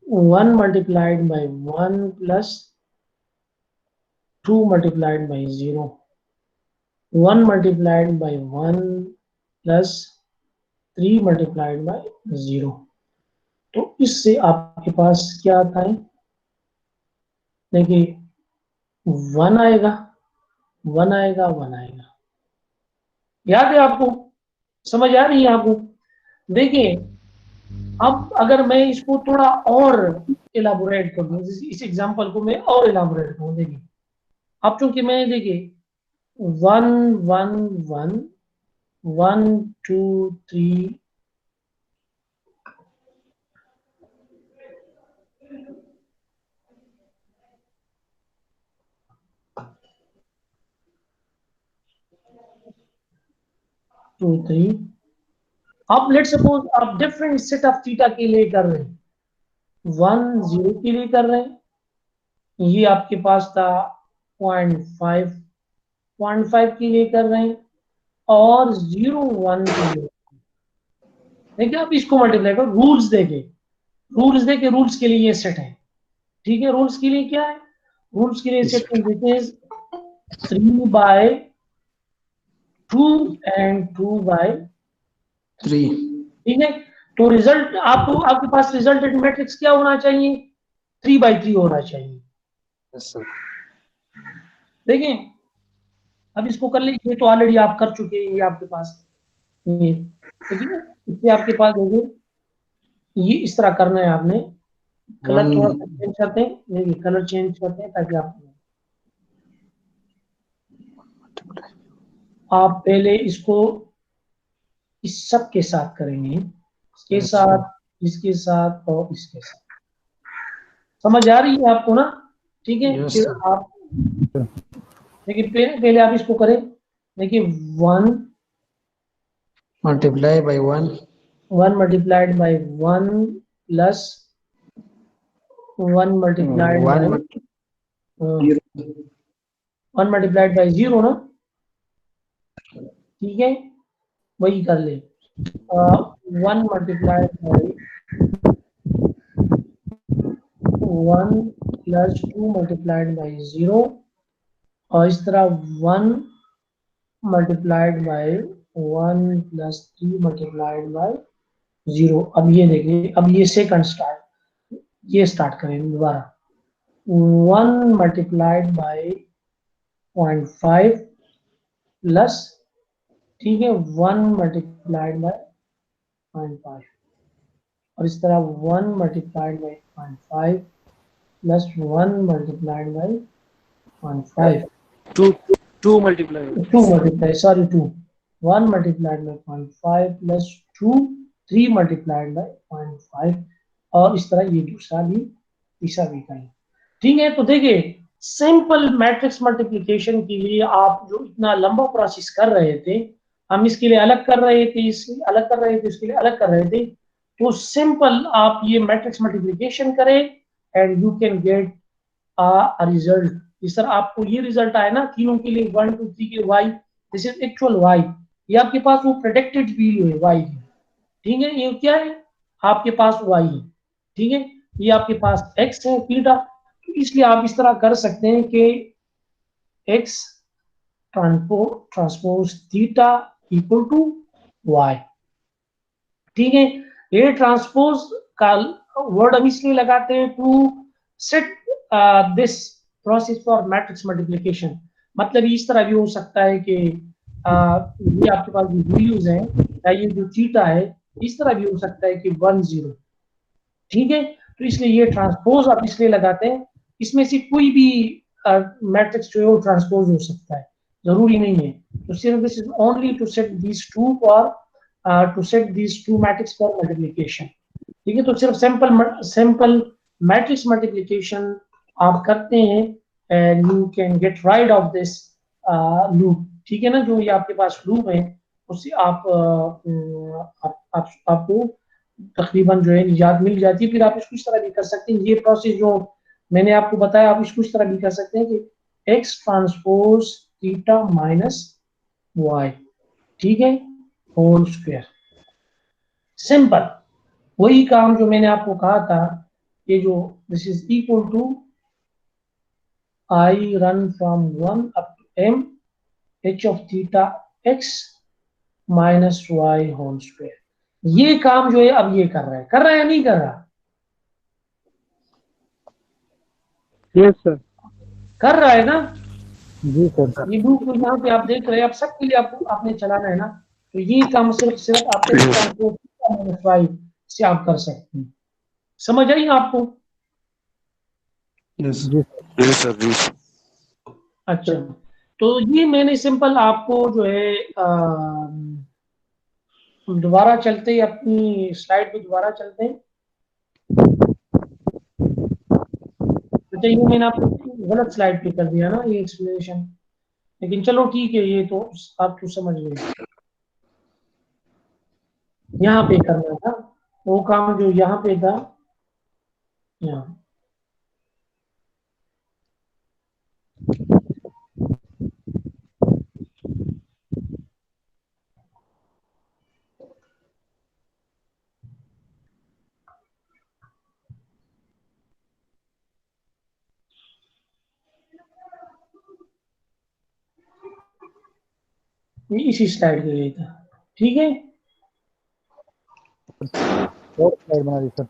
1 × 1 प्लस 2 × 0, 1 × 1 प्लस 3 × 0। तो इससे आपके पास क्या आता है, देखिए 1 आएगा 1 आएगा 1 आएगा। याद है आपको, समझ आ रही है आपको। देखिए अब अगर मैं इसको थोड़ा और इलाबोरेट करूं, इस एग्जांपल को मैं और इलाबोरेट करूं, देखिए अब चूंकि मैं देखिए 1 1 1 1 2 3 2 3। अब लेट सपोज आप डिफरेंट सेट ऑफ थीटा के लिए कर रहे हैं, 1 0 के लिए कर रहे हैं, ये आपके पास था 0.5 के लिए कर रहे हैं और 0 1 के लिए। देखिए आप इसको मल्टीप्लाई करो, रूल्स देके, रूल्स देके, रूल्स के लिए ये सेट है। ठीक है, रूल्स के लिए क्या है, रूल्स के लिए सेट देते हैं 3/2 एंड 2/3। ठीक है, तो रिजल्ट आपको, आपके पास रिजल्टेंट मैट्रिक्स क्या होना चाहिए, 3/3 होना चाहिए। Yes sir. देखिए अब इसको कर लीजिए, तो ऑलरेडी आप कर चुके हैं, ये आपके पास ये, ठीक है, इससे आपके पास देखिए ये इस तरह करना है आपने। कलर थोड़ा सा चेंज करते हैं, नहीं कलर चेंज करते हैं ताकि आप पहले इसको इस सब के साथ करेंगे, इसके साथ, इसके साथ और इसके साथ। समझ आ रही है आपको ना? ठीक है। Yes, फिर sir. आप देखिए, पहले आप इसको करें। देखिए 1 Multiply by 1. 1 multiplied by 1 plus 1 multiplied 1 by 1 multiplied by 0 ना, ठीक है, वही कर ले। 1 multiplied by 1 plus 2 multiplied by 0, और इस तरह 1 multiplied by 1 plus 3 multiplied by 0। अब ये देखिए, अब ये सेकंड स्टार्ट, ये स्टार्ट करें दोबारा। 1 मल्टीप्लाइड बाई 0.5 प्लस, ठीक है, 1 मल्टीप्लाइड बाई 0.5, और इस तरह 1 multiplied by 0.5 plus 1 multiplied by 0.5, 2 multiply. 2 multiply, sorry 2, 1 multiplied by 0.5 plus 2, 3 multiplied by 0.5, और इस तरह ये दूसरा भी, तीसरा भी करें। ठीक है। तो देखिए, सिंपल मैट्रिक्स मल्टीप्लिकेशन के लिए आप जो इतना लंबा प्रोसेस कर रहे थे, हम इसके लिए अलग कर रहे थे, इसके अलग कर रहे थे, इसके लिए अलग कर रहे थे, तो सिंपल आप ये मैट्रिक्स मल्टीप्लिकेशन करें and you can get a result. इस तरह आपको ये रिजल्ट आया ना तीनों के लिए, 1 2 3 के y, this is actual y. ये आपके पास वो प्रेडिक्टेड वैल्यू है वाई की, ठीक है। ये क्या है? आपके पास वाई है, ठीक है। ये आपके पास एक्स है थीटा, तो इसलिए आप इस तरह कर सकते हैं कि x transpose theta equal to y, ठीक है। ये ट्रांसपोज का वर्ड हम इसलिए लगाते हैं to set this process for matrix multiplication. मतलब इस तरह भी हो सकता है कि ये आपके पास जो वैल्यूज हैं, या ये जो थीटा है, इस तरह भी हो सकता है कि 1 0, ठीक है। तो इसलिए ये ट्रांसपोज आप इसलिए लगाते हैं, इसमें से कोई भी मैट्रिक्स जो है वो ट्रांसपोज हो सकता है, जरूरी नहीं है। तो सिर्फ this is only to set these two for to set these two matrix for multiplication, ठीक है। तो सिर्फ सिंपल मैट्रिक्स मल्टीप्लिकेशन आप करते हैं and you can get rid of this loop, ठीक है ना। जो ये आपके पास लूप है, उससे आपको तकरीबन जो है याद मिल जाती है। फिर आप इसको इस तरह भी कर सकते हैं, ये प्रोसेस जो मैंने आपको बताया, आप इसको इस तरह भी कर सकते हैं कि x transpose theta minus y, ठीक है, होल स्क्वायर। सिंपल वही काम जो मैंने आपको कहा था, ये जो this is equal to i run from 1 up to m h of theta x minus y whole square. ये काम जो है अब ये कर रहा है या नहीं कर रहा? Yes sir. कर रहा है ना। जी सर। ये लूप जो यहाँ पे आप देख रहे हैं, आप सबके लिए आपको आपने चलाना है ना, तो ये काम सिर्फ सिर्फ आप माइनस वाई से आप कर सकते हैं। समझ आई आपको? Yes. जी Yes, sir. Yes. अच्छा, तो ये मैंने सिंपल आपको जो है हम दोबारा चलते हैं, अपनी स्लाइड पे दोबारा चलते हैं। अच्छा, ये मैंने आपको गलत स्लाइड पे कर दिया ना ये एक्सप्लेनेशन, लेकिन चलो ठीक है, ये तो आप तो समझ गए। यहाँ पे करना था वो काम जो यहाँ पे था, यहाँ। ये इसी स्लाइड के लिए था, ठीक है। और स्लाइड बना दी सर।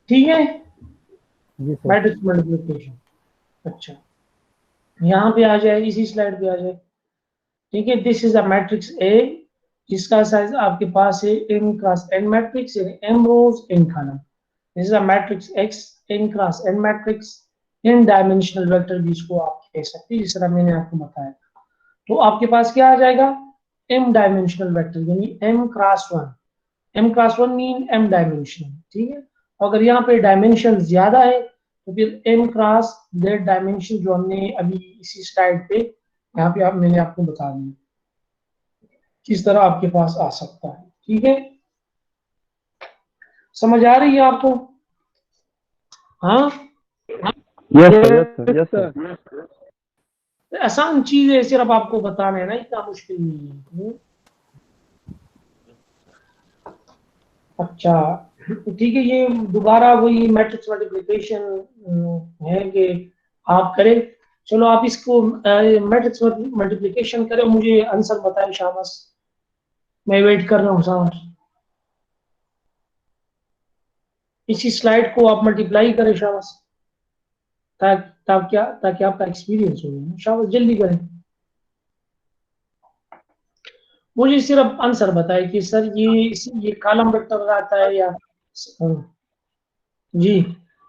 ठीक है, जी सर। Matrix multiplication. अच्छा, यहाँ पे आ जाए, इसी स्लाइड पे आ जाए। ठीक है, this is a matrix A जिसका साइज आपके पास है m cross n matrix, m rows n column. This is a matrix x n cross n matrix, n dimensional vector भी इसको आप कह सकते हैं, जिस तरह मैंने आपको बताया। तो आपके पास क्या आ जाएगा, m डायमेंशनल वेक्टर, यानी m cross 1। m cross 1 mean m dimensional. ठीक है, अगर यहाँ पे डायमेंशन ज्यादा है तो फिर m क्रॉस z डायमेंशन, जो हमने अभी इसी स्लाइड पे यहाँ पे मैंने आपको बता दिया किस तरह आपके पास आ सकता है। ठीक है, समझ आ रही है आपको? हाँ, yes sir, yes sir, yes sir. आसान चीज है, सिर्फ आपको बताना है ना, इतना मुश्किल नहीं है। अच्छा, ठीक है, ये दोबारा वही मैट्रिक्स मल्टीप्लिकेशन है कि आप करें। चलो आप इसको मैट्रिक्स मल्टीप्लिकेशन करें, मुझे आंसर बताएं शाबाश, मैं वेट कर रहा हूँ शाबाश। इसी स्लाइड को आप मल्टीप्लाई करें शाबाश, ताकि आपका एक्सपीरियंस हो जाए। शाबाश, जल्दी करें, मुझे सिर्फ आंसर बताए कि सर ये कॉलम वेक्टर आता है या जी।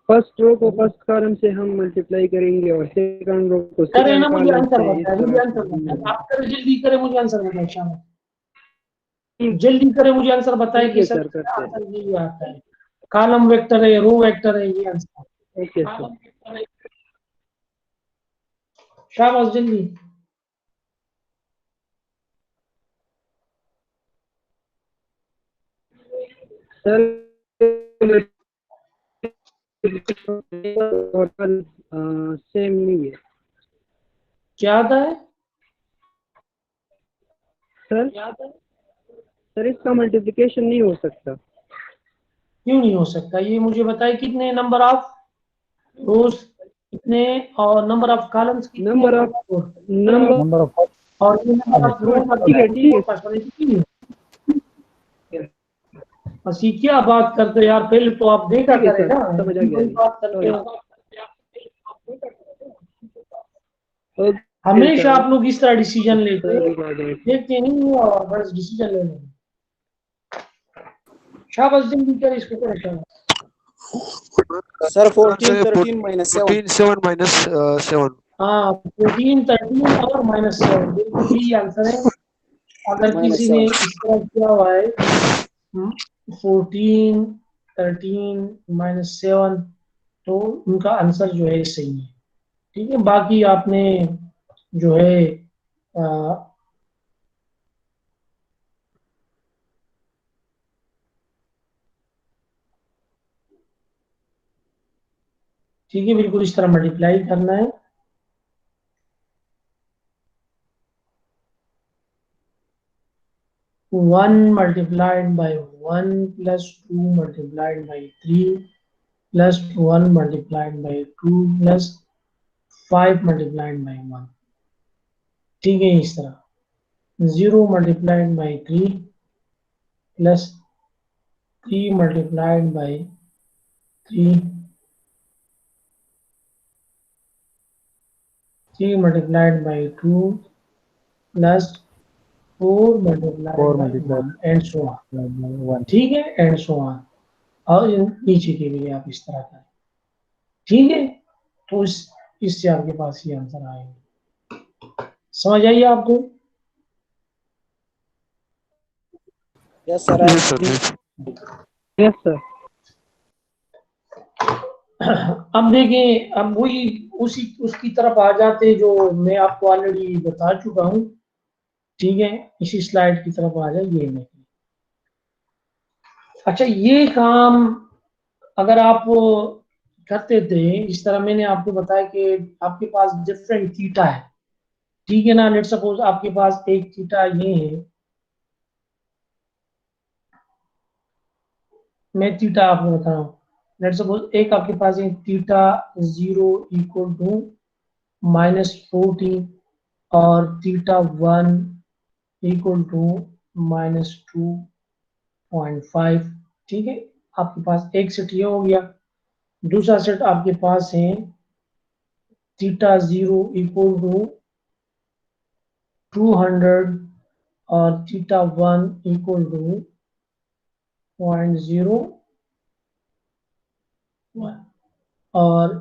फर्स्ट रो को फर्स्ट कॉलम से हम मल्टीप्लाई करेंगे और सेकंड रो को करें सेकंड ना, मुझे कॉलम आंसर से इस बताए, मुझे तरह आंसर बताए, से। आप करें, जल्दी करें, मुझे आंसर बताए शाबाश, जल्दी करें, मुझे आंसर बताए ठीक कि है सर सर, करते हैं। आंसर यही आता है, कॉलम वेक्टर है, रो वेक्टर है, ये आंसर। Okay sir. शाबाश, जल्दी। सर टोटल सेम नहीं है क्या आता है सर। सर इसका मल्टीप्लिकेशन नहीं हो सकता। क्यों नहीं हो सकता, ये मुझे बताए, कितने नंबर ऑफ रोज कितने, और नंबर ऑफ कॉलम्स कितने, number of number number of और ये नंबर ऑफ रोज ठीक है, ठीक है। बस ये क्या बात करते हो यार, पहले तो आप देखा ठीक है करें सर, ना, समझ आ गया कोई जी। बात करते सॉरी। हो। ओके हमेशा सर, आप लोग इस तरह डिसीजन लेते सर हैं, रिकॉर्डिंग। देखते नहीं और बस डिसीजन ले लेंगे। शाबाश, जल्दी कर, इसको करें शाबाश। Sir 14 13 minus 7। 14 7 minus 7. हाँ, 14 13 और -7, बिल्कुल यही आंसर है। अगर किसी ने -7 इस तरह किया हुआ है 14 13 -7, तो उनका आंसर जो है सही है। ठीक है, बाकी आपने जो है ठीक है, बिल्कुल इस तरह मल्टीप्लाई करना है। One multiplied by 1 plus 2 multiplied by 3 plus 1 multiplied by 2 plus 5 multiplied by 1। ठीक है, इस तरह 0 multiplied by 3 plus 3 multiplied by 3 3 multiplied by 2 plus 4 multiplied four by multiply 1 and so on. 1। ठीक है, एंड सो ऑन, और नीचे के लिए आप इस तरह करें। ठीक है, तो इससे आपके पास ये आंसर आएगा। समझ आइए आपको? Yes sir. Yes, sir. Yes. Yes sir. अब देखें, अब वही उसी उसकी तरफ आ जाते जो मैं आपको ऑलरेडी बता चुका हूँ। ठीक है, इसी स्लाइड की तरफ आ जाए, ये नहीं। अच्छा, ये काम अगर आप करते थे इस तरह, मैंने आपको बताया कि आपके पास डिफरेंट थीटा है। ठीक है ना, लेट सपोज आपके पास एक थीटा ये है, मैं थीटा आपको बता रहा हूँ। लेट सपोज एक आपके पास है थीटा 0 इक्वल टू -14 और थीटा 1 इक्वल टू -2.5। ठीक है, आपके पास एक सेट ये हो गया। दूसरा सेट आपके पास है थीटा 0 इक्वल टू 200 और थीटा 1 इक्वल टू 0.01 और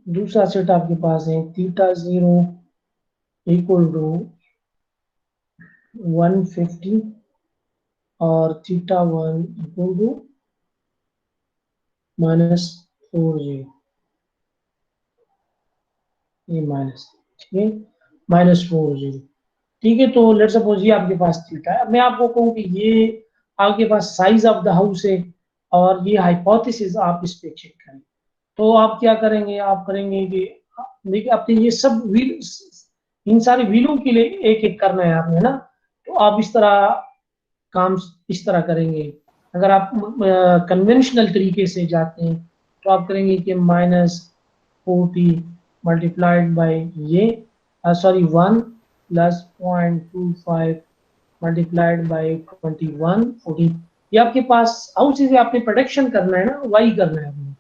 दूसरा सेट आपके पास है थीटा 0 इक्वल टू 150 और थीटा 1 इक्वल टू -40, ये माइनस, ठीक है, -40, ठीक है। तो लेट्स सपोज ये आपके पास थीटा है। अब मैं आपको कहूँ कि ये आपके पास साइज ऑफ द हाउस है और ये हाइपोथेसिस आप इस पे चेक करें। तो आप क्या करेंगे, आप करेंगे कि देखिए आपने ये सब व्हील, इन सारे व्हीलों के लिए एक एक करना है आपने ना। तो आप इस तरह काम इस तरह करेंगे। अगर आप कन्वेंशनल तरीके से जाते हैं तो आप करेंगे कि -40 मल्टीप्लाइड बाय ये सॉरी 1 प्लस 0.25 मल्टीप्लाइड बाय 21 14। ये आपके पास हाउस से आपने प्रोडक्शन करना है ना, वाई करना है आपने,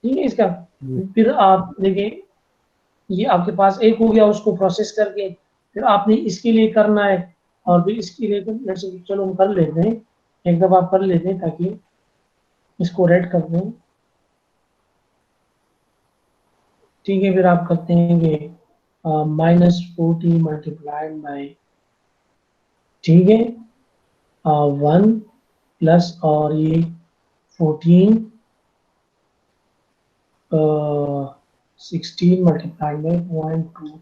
ठीक है इसका। फिर आप देखें ये आपके पास एक हो गया, उसको प्रोसेस करके फिर आपने इसके लिए करना है और फिर इसके लिए चलो हम कर लेते हैं, एक दफा आप कर लेते हैं ताकि इसको रेड कर दें, ठीक है। फिर आप करते हैं कि -40 मल्टीप्लाइड बाय, ठीक है, 1 प्लस और ये 14 16 मल्टीप्लाइड बाय 0.2,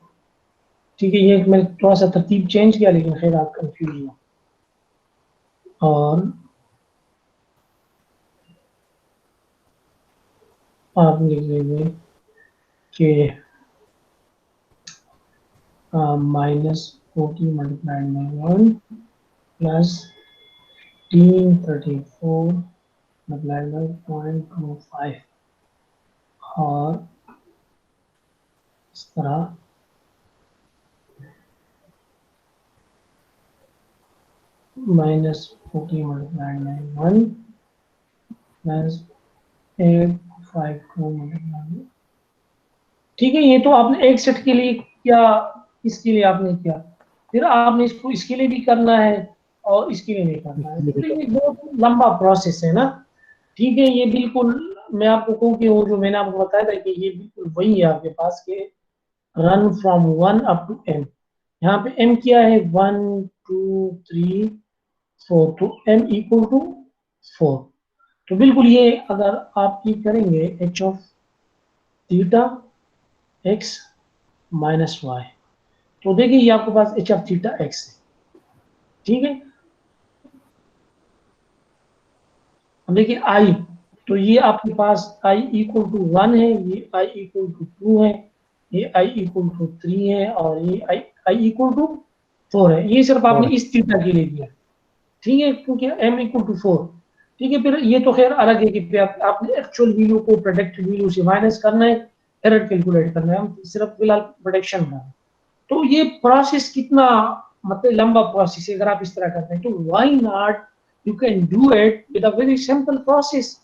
ठीक है। ये मैं थोड़ा सा तरतीब चेंज किया लेकिन खैर आप कंफ्यूज हो। और आप लिख लीजिए कि -40 multiplied by 1 plus 334 multiplied by 0.25 और इस तरह -40 मल्टीप्लाइड बाय 1 प्लस 852 मल्टीप्लाइड, ठीक है। ये तो आपने एक सेट के लिए किया, इसके लिए आपने किया, फिर आपने इसको इसके लिए भी करना है और इसके लिए भी करना है। तो ये बहुत लंबा प्रोसेस है ना, ठीक है। ये बिल्कुल मैं आपको कहूँ कि वो जो मैंने आपको बताया था कि ये बिल्कुल वही है आपके पास के run from 1 up to m। यहाँ पे m क्या है 1 2 3 4, तो m इक्वल टू 4। तो बिल्कुल ये अगर आप ये करेंगे h of theta x minus y, तो देखिए ये आपके पास h ऑफ थीटा x है, ठीक है। अब देखिए i, तो ये आपके पास i इक्वल टू 1 है, ये i इक्वल टू 2 है, ये i इक्वल टू 3 है और ये i इक्वल टू 4 है। ये सिर्फ आपने इस थीटा के लिए दिया, ठीक है, क्योंकि m इक्वल टू 4, ठीक है। फिर ये तो खैर अलग है कि आपने एक्चुअल वैल्यू को प्रोडक्टेड वैल्यू से माइनस करना है, एरर कैलकुलेट करना है, हम सिर्फ फिलहाल प्रोडक्शन का। तो ये प्रोसेस कितना मतलब लंबा प्रोसेस है अगर आप इस तरह करते हैं, तो why not you can do it with a very simple process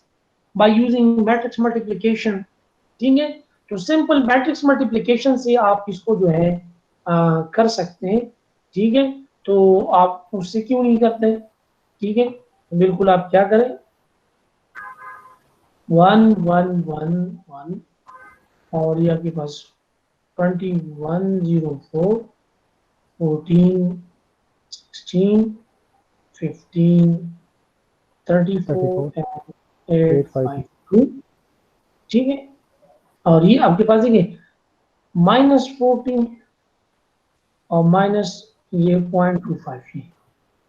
by using matrix multiplication, ठीक है। तो सिंपल मैट्रिक्स मल्टीप्लिकेशन से आप इसको जो है कर सकते हैं, ठीक है। तो आप उससे क्यों नहीं करते, ठीक है। बिल्कुल आप क्या करें 1 1 1 1 और ये आपके पास 2104 14 16 15 34 852, ठीक है। और ये आपके पास देखिए -14 और माइनस ये 0.25 है।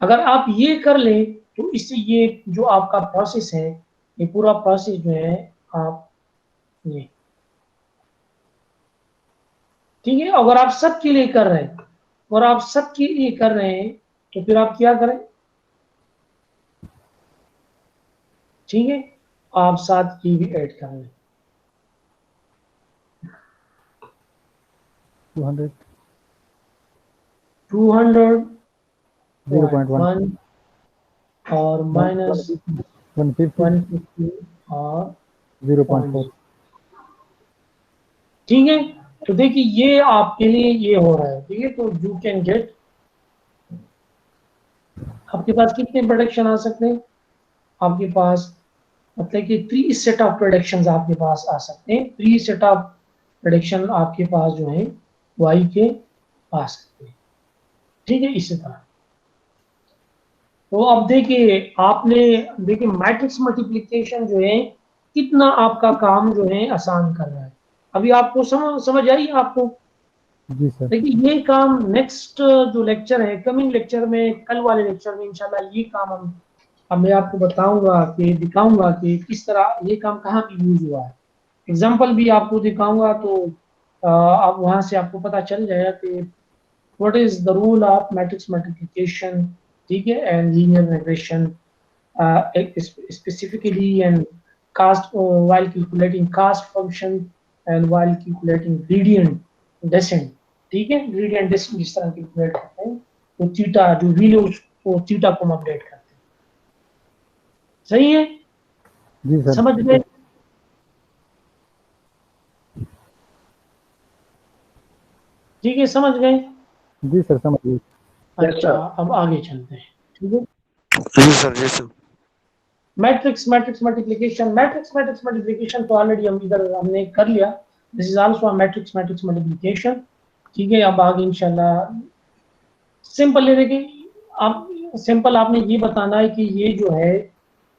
अगर आप ये कर लें तो इससे ये जो आपका प्रोसेस है, ये पूरा प्रोसेस जो है आप ये, ठीक है। अगर आप सबके लिए कर रहे हैं और आप सबके लिए कर रहे हैं तो फिर आप क्या करें, ठीक है, आप साथ की भी ऐड कर लें 200 0.1 और -150 और 0.4। ठीक है, तो देखिए ये आपके लिए ये हो रहा है, ठीक है। तो यू कैन गेट, आपके पास कितने प्रोडक्शन आ सकते हैं, आपके पास मतलब कि 3 सेट ऑफ प्रोडक्शंस आपके पास आ सकते हैं, 3 सेट ऑफ प्रोडक्शन आपके पास जो है वाई के आ सकते हैं, ठीक है, इसी तरह। तो अब देखिए आपने, देखिए मैट्रिक्स मल्टीप्लिकेशन जो है कितना आपका काम जो है आसान कर रहा है। अभी आपको समझ आई आपको? जी सर। देखिए ये काम नेक्स्ट जो लेक्चर है, कमिंग लेक्चर में, कल वाले लेक्चर में इंशाल्लाह ये काम अब मैं आपको बताऊंगा कि दिखाऊंगा कि किस तरह ये काम कहाँ पे यूज हुआ है। एग्जाम्पल भी आपको दिखाऊंगा, तो आप वहां से आपको पता चल जाएगा कि what is the rule of matrix multiplication, ठीक है, and linear regression specifically, and cast while calculating cast function, and while calculating gradient descent, ठीक है, gradient descent जिस तरह कैलकुलेट करते हैं, तो थीटा जो व्हील है उसको थीटा को अपडेट करते हैं। सही है, जी सर। समझ गए? ठीक है, समझ गए? जी सर, समझ गए। अच्छा, अब आगे चलते हैं, ठीक है। जी सर, जी सर। मैट्रिक्स मल्टीप्लिकेशन तो ऑलरेडी हम इधर हमने कर लिया। This is also matrix multiplication, ठीक है। अब आगे इंशाल्लाह सिंपल ले देखिए, आप सिंपल आपने ये बताना है कि ये जो है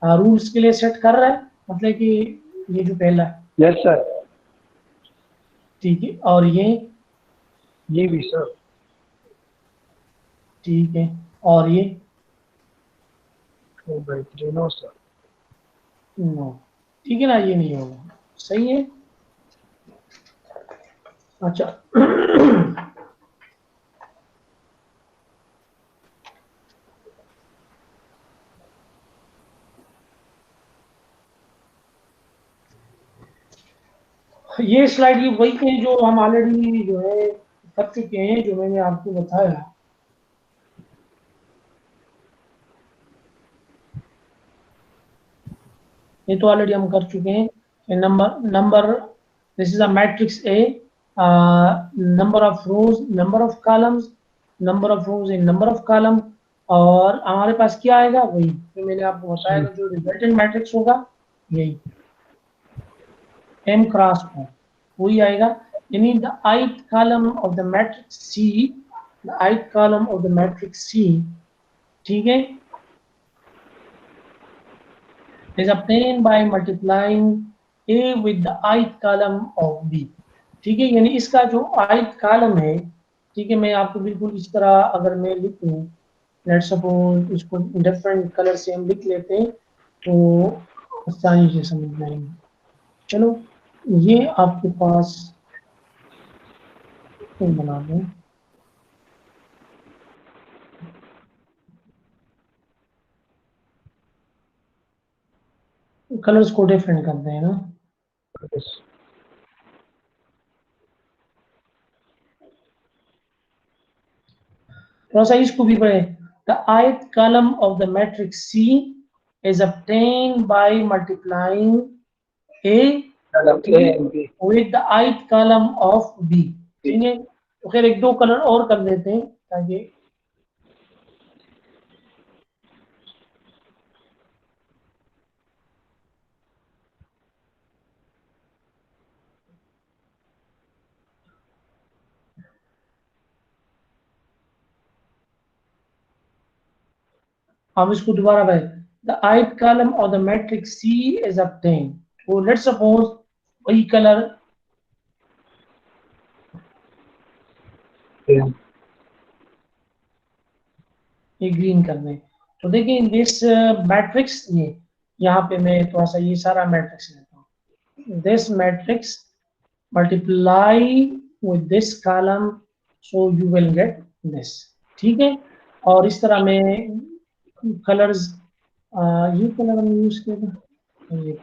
रूल्स के लिए सेट कर रहा है, मतलब कि ये जो पहला है, यस सर। ठीक है, और ये भी सर। ठीक है, और ये 4/3 नो सर। नो, ठीक है ना, ये नहीं होगा, सही है। अच्छा ये स्लाइड ये वही है जो हम ऑलरेडी जो है कर चुके हैं, जो मैंने आपको बताया। ये तो ऑलरेडी हम कर चुके हैं कि number this is a matrix A, number of rose, number of columns, number of rose in number of column, और हमारे पास क्या आएगा, वही जो मैंने आपको बताया था, जो रिजल्टेंट मैट्रिक्स होगा यही m क्रॉस 4 वही आएगा। यानी the ith column of the matrix C, the ith column of the matrix C, ठीक है, is obtained by multiplying A with the ith column of B, ठीक है। यानी इसका जो ith कॉलम है, ठीक है, मैं आपको बिल्कुल इस तरह अगर मैं लिखूं, लेट्स सपोज इसको डिफरेंट कलर से हम लिख लेते हैं तो आसानी से समझ जाएंगे। चलो ये आपके पास बना दें, कलर्स को डिफरेंट करते हैं ना। थोड़ा सा इसको भी पढ़े। The ith column of the matrix C is obtained by multiplying A with the ith column of B, ठीक है। तो खैर एक दो कलर और कर देते हैं ताकि हम इसको दोबारा पढ़े। The ith column of the matrix C is obtained, तो लेट्स सपोज वही कलर ये ग्रीन कर दें। तो देखिए दिस मैट्रिक्स, ये यहाँ पे मैं थोड़ा सा ये सारा मैट्रिक्स लेता हूँ, this matrix multiply with this column, so you will get this, ठीक है। और इस तरह में कलर्स, ये कलर हम यूज किया था ये,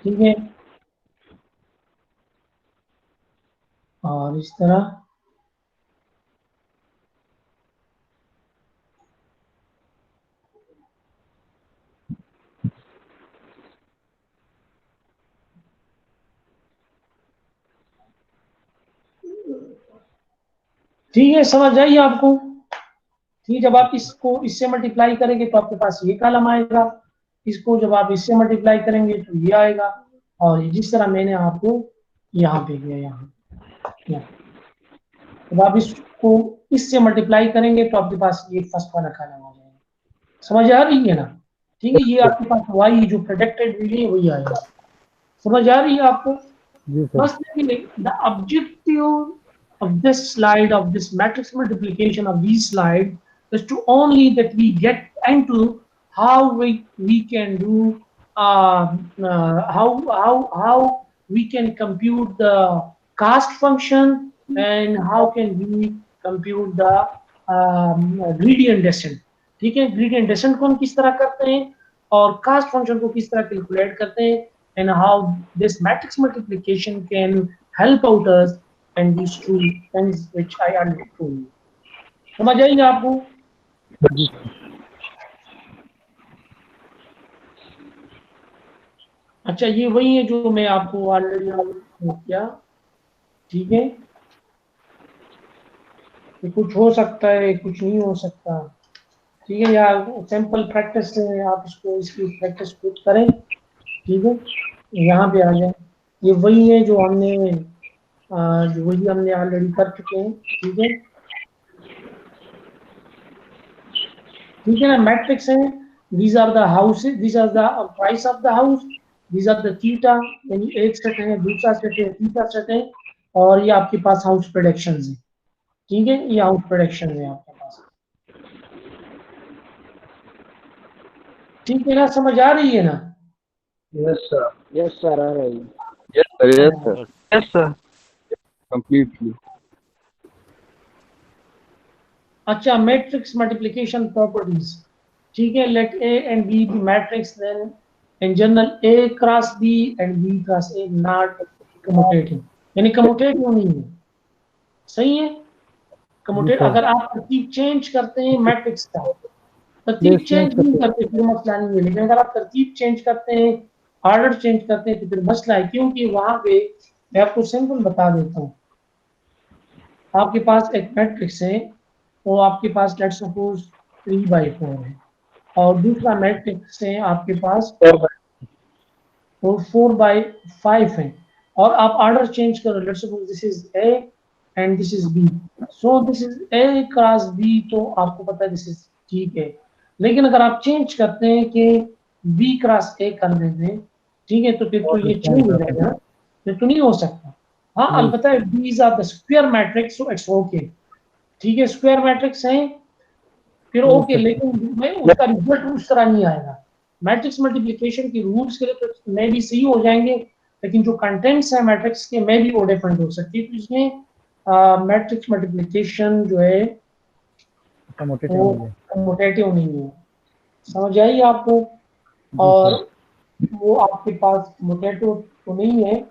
ठीक है, और इस तरह ठीक है, समझ आइए आपको। ठीक, जब आप इसको इससे मल्टीप्लाई करेंगे तो आपके पास ये कॉलम आएगा, इसको जब आप इससे मल्टीप्लाई करेंगे तो ये आएगा, और जिस तरह मैंने आपको यहाँ पे किया, यहाँ जब आप इसको इससे मल्टीप्लाई करेंगे तो आपके पास ये फर्स्ट वाला कॉलम आ जाएगा। समझ आ रही है ना? ठीक है, ये आपके पास वाई जो प्रोडक्टेड वैल्यू है वही आएगा। समझ आ रही है आपको? जी सर। बस the objective of this slide, of this matrix multiplication of these slide, is to only that we get into how we can do how we can compute the cost function, and how can we compute the gradient descent। ठीक है, gradient descent को हम किस तरह करते हैं और cost function को किस तरह कैलकुलेट करते हैं, and how this matrix multiplication can help out us, and these two things which I already told you। समझ आएंगे आपको? जी सर। अच्छा, ये वही है जो मैं आपको ऑलरेडी किया। ठीक है, ये कुछ हो सकता है, कुछ नहीं हो सकता। ठीक है यार, सिंपल प्रैक्टिस है, आप इसको इसकी प्रैक्टिस खुद करें। ठीक है, यहाँ पे आ जाए, ये वही है जो हमने वही हमने ऑलरेडी कर चुके हैं। ठीक है, ठीक है ना, मैट्रिक्स है, these are the houses, these are the price of the house, these are the theta, यानी एक सेट है, दूसरा सेट है, तीसरा सेट है, और ये आपके पास हाउस प्रोडक्शंस है। ठीक है, ये हाउस प्रोडक्शन है आपके पास। ठीक है ना, समझ आ रही है ना? यस सर आ रही है। Yes, sir. Completely. अच्छा, मैट्रिक्स मल्टीप्लिकेशन प्रॉपर्टीज। ठीक है, let A and B B matrix, then in general A cross B and B cross A not commutative, यानी कम्यूटेटिव नहीं है। सही है, कम्यूटेटिव अगर आप तरतीब चेंज करते हैं मैट्रिक्स का, तरतीब चेंज नहीं करते फिर मसला नहीं है, लेकिन अगर आप तरतीब चेंज करते हैं, ऑर्डर चेंज करते हैं, तो फिर मसला है। क्योंकि वहां पे मैं आपको सिंपल बता देता हूँ, आपके पास एक मैट्रिक्स है, वो आपके पास लेट्स सपोज 3/4 है, और दूसरा मैट्रिक्स है आपके पास वो 4/5 है, और आप ऑर्डर चेंज करो, let's suppose this is A and this is B, so this is A cross B, तो आपको पता है दिस इज ठीक है। लेकिन अगर आप चेंज करते हैं कि बी क्रॉस ए कर देते हैं, ठीक है, तो फिर तो ये चेंज हो जाएगा, फिर तो नहीं हो सकता। हाँ, अलबत्ता these are the square matrix, so it's okay. ठीक है, स्क्वायर मैट्रिक्स हैं फिर ओके, लेकिन मैं उसका रिजल्ट उस तरह नहीं आएगा। मैट्रिक्स मल्टीप्लिकेशन की रूल्स के लिए तो मैं भी सही हो जाएंगे, लेकिन जो कंटेंट्स है मैट्रिक्स के में भी वो डिफरेंट हो सकती है। तो इसमें मैट्रिक्स मल्टीप्लिकेशन जो है वो कम्यूटेटिव नहीं है। समझ आई आपको? और वो आपके पास कम्यूटेटिव तो नहीं है,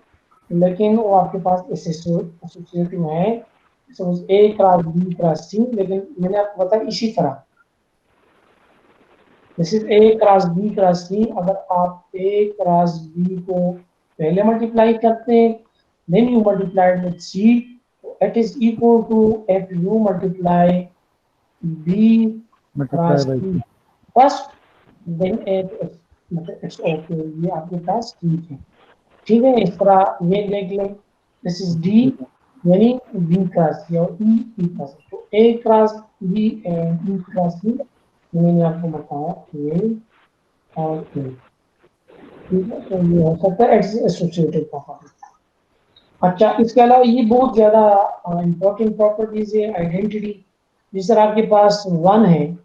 लेकिन वो आपके पास एसोसिएटिव है, suppose A cross B cross C. लेकिन मैंने आपको बताया इसी तरह, this is A cross B cross C. अगर आप ए क्रॉस बी को पहले मल्टीप्लाई करते हैं, then you multiplied with C, it is equal to if you multiply B cross C first, then मतलब इट्स ओके, ये आपके पास ठीक है। ठीक है, इस तरह ये देख लें, दिस इज डी यानी बी क्रॉस सी और ई क्रॉस, तो A cross B and B cross C मैंने आपको बताया ए और ए। ठीक है, तो ये हो सकता है एसोसिएटेड प्रॉपर्टी। अच्छा, इसके अलावा ये बहुत ज्यादा इंपॉर्टेंट प्रॉपर्टीज है आइडेंटिटी। जिस तरह आपके पास 1 है,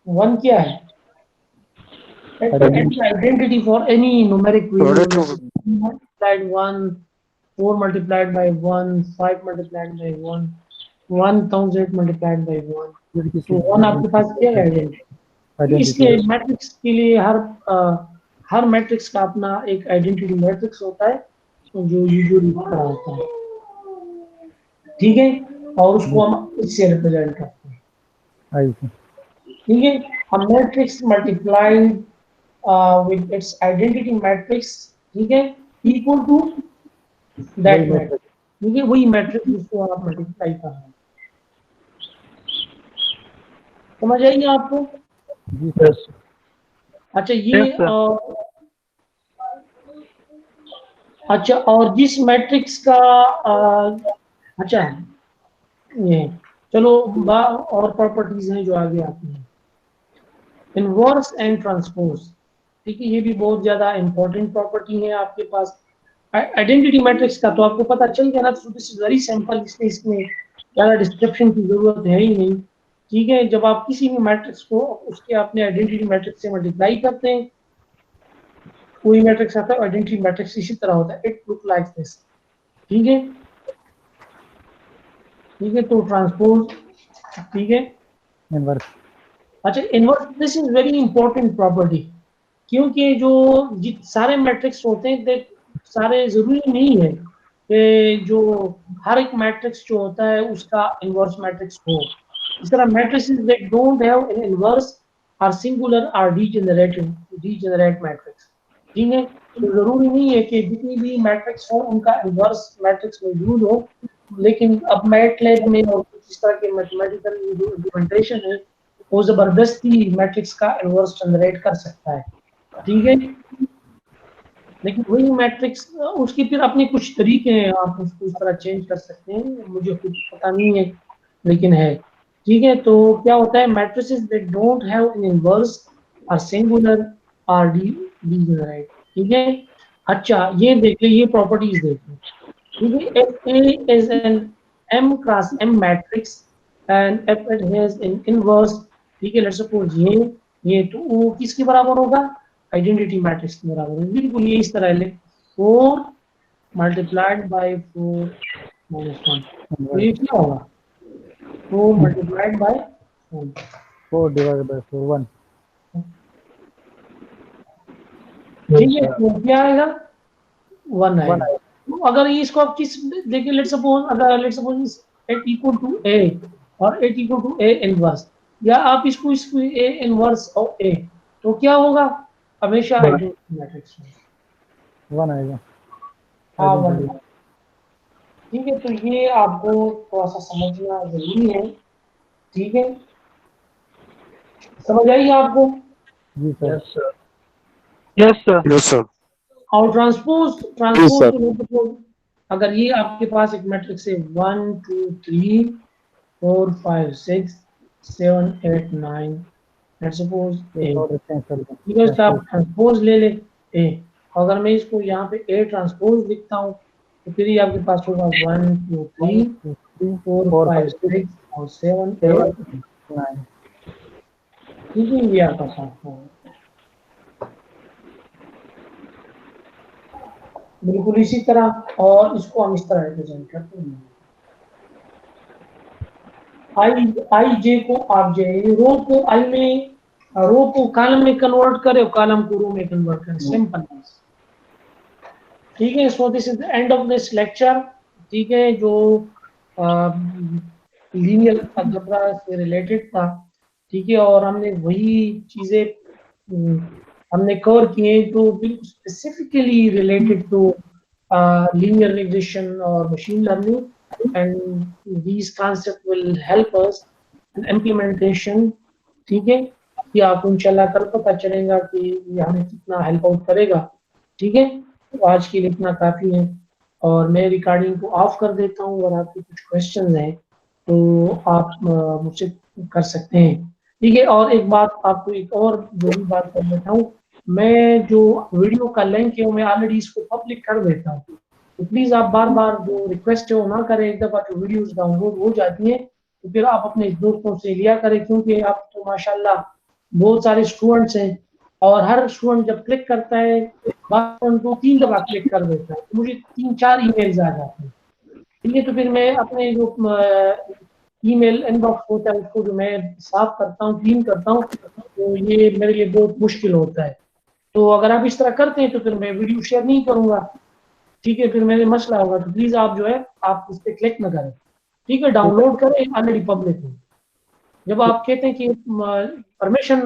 1 क्या है? Identity for any numeric value, multiplied 1, 4 multiplied by 1, 5 multiplied by 1, 1000 multiplied by 1, तो 1 आपके पास क्या है? आइडेंटिटी। इसलिए मैट्रिक्स के लिए हर मैट्रिक्स का अपना एक आइडेंटिटी मैट्रिक्स होता है जो यूजुअली होता है। ठीक है, और उसको हम इससे रिप्रेजेंट करते हैं। ठीक है, हम matrix multiplied with its identity matrix, ठीक है, equal to that matrix। ठीक है, वही मैट्रिक्स जिसको आप मल्टीप्लाई कर रहे हैं। समझ आइए आपको? जी सर। अच्छा ये Yes, sir. अच्छा और जिस मैट्रिक्स का अच्छा ये चलो और प्रॉपर्टीज हैं जो आगे आती हैं। इनवर्स एंड ट्रांसपोज, ठीक है, ये भी बहुत ज्यादा इंपॉर्टेंट प्रॉपर्टी है आपके पास। आइडेंटिटी मैट्रिक्स का तो आपको पता चल गया ना, तो दिस इज वेरी सिंपल, इसमें ज्यादा डिस्क्रिप्शन की जरूरत है ही नहीं। ठीक है, जब आप किसी भी मैट्रिक्स को उसके अपने आइडेंटिटी मैट्रिक्स से मल्टीप्लाई करते हैं, कोई मैट्रिक्स आता है आइडेंटिटी मैट्रिक्स इसी तरह होता है, इट लुक लाइक दिस। ठीक है, ठीक है, तो ट्रांसपोज, ठीक है। इनवर्स। अच्छा inverse, this is very important property, क्योंकि जो सारे मैट्रिक्स होते हैं सारे जरूरी नहीं है कि जो हर एक मैट्रिक्स जो होता है उसका इनवर्स मैट्रिक्स हो। इस तरह matrices that don't have an inverse are singular are degenerate matrix. ठीक है, तो जरूरी नहीं है कि जितनी भी मैट्रिक्स हो उनका इनवर्स मैट्रिक्स मौजूद हो, लेकिन अब मैटलैब में और कुछ इस तरह के मैथमेटिकल इम्प्लीमेंटेशन है, वो जबरदस्ती मैट्रिक्स का इनवर्स जनरेट कर सकता है। ठीक है, लेकिन वही मैट्रिक्स उसकी फिर अपने कुछ तरीके हैं, आप उसको इस तरह चेंज कर सकते हैं, मुझे कुछ पता नहीं है लेकिन है। ठीक है, तो क्या होता है, matrices that don't have an inverse are singular are degenerate. ठीक है, अच्छा ये देख ले, ये प्रॉपर्टीज देख लो। ठीक है, if A is an M cross M matrix and if it has an inverse, ठीक है, let's suppose ये तो वो किसके बराबर होगा, आइडेंटिटी मैट्रिक्स के बराबर होगा। बिल्कुल ये इस तरह ले, 4 मल्टीप्लाइड बाय 4 माइनस 1, तो ये क्या होगा, 4 मल्टीप्लाइड बाय 4, 4 डिवाइडेड बाय 4 1। ठीक है, तो क्या आएगा, 1 आएगा। तो अगर इसको आप किस देखिए, let's suppose at equal to A और at equal to A inverse, या आप इसको ए इनवर्स और ए, तो क्या होगा, हमेशा आइडेंटिटी मैट्रिक्स 1 आएगा। हाँ 1। ठीक है, तो ये आपको थोड़ा सा समझना जरूरी है। ठीक है, समझ आइए आपको? जी sir. Yes, sir. Yes, sir. Yes, sir. और ट्रांसपोज sir. तो अगर ये आपके पास एक मैट्रिक्स है 1 2 3 4 5 6 7 8 9, लेट्स सपोज ए, ठीक है, तो आप ट्रांसपोज ले ले ए, अगर मैं इसको यहाँ पे ए ट्रांसपोज लिखता हूँ तो फिर ये आपके पास होगा 1 2 3 4 5 6 और 7 8 9। ठीक है, ये आपका ट्रांसपोज बिल्कुल इसी तरह, और इसको हम इस तरह रिप्रेजेंट करते हैं, आई जे को आप जे, रो को आई में, रो को कॉलम में कन्वर्ट करे और कॉलम को रो में कन्वर्ट करे, सिंपल। ठीक है, सो this is the end of this lecture. ठीक है, जो लीनियर अलजेब्रा से रिलेटेड था। ठीक है, और हमने वही चीजें हमने कवर किए जो बिल्कुल specifically related to linear regression or machine learning, and these concepts will help us in implementation। ठीक है, कि आपको इंशाल्लाह कल पता चलेगा कि ये हमें कितना हेल्प आउट करेगा। ठीक है, तो आज के लिए इतना काफी है, और मैं रिकॉर्डिंग को ऑफ कर देता हूँ, और आपके कुछ क्वेश्चन हैं तो आप मुझसे कर सकते हैं। ठीक है, और एक बात आपको एक और जरूरी बात कर देता हूँ, मैं जो वीडियो का लिंक है मैं ऑलरेडी इसको पब्लिक कर देता हूँ, तो प्लीज आप बार बार जो रिक्वेस्ट है वो ना करें, एक दफा जो वीडियोस डाउनलोड हो जाती है तो फिर आप अपने दोस्तों से लिया करें, क्योंकि आप तो माशाल्लाह बहुत सारे स्टूडेंट्स हैं, और हर स्टूडेंट जब क्लिक करता है बार 2-3 दफा क्लिक कर देता है, तो मुझे 3-4 ईमेल्स आ जाते हैं। ठीक है, तो फिर मैं अपने जो ईमेल इनबॉक्स होता है उसको जो मैं साफ करता हूँ, क्लीन करता हूँ, तो ये मेरे लिए बहुत मुश्किल होता है। तो अगर आप इस तरह करते हैं तो फिर मैं वीडियो शेयर नहीं करूंगा। ठीक है, फिर मेरे मसला होगा, तो प्लीज आप जो है आप उस पर क्लिक ना करें। ठीक है, डाउनलोड करें, ऑलरेडी पब्लिक है। जब आप कहते हैं कि परमिशन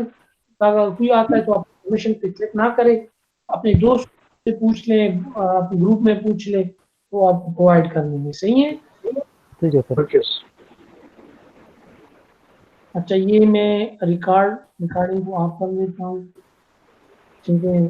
का कोई आता है तो आप परमिशन पे क्लिक ना करें, अपने दोस्त से पूछ लें, अपने ग्रुप में पूछ लें, वो आपको प्रोवाइड कर देंगे। सही है? ठीक है सर। Okay, sir. अच्छा, ये मैं रिकॉर्डिंग को ऑफ कर देता हूँ, ठीक है।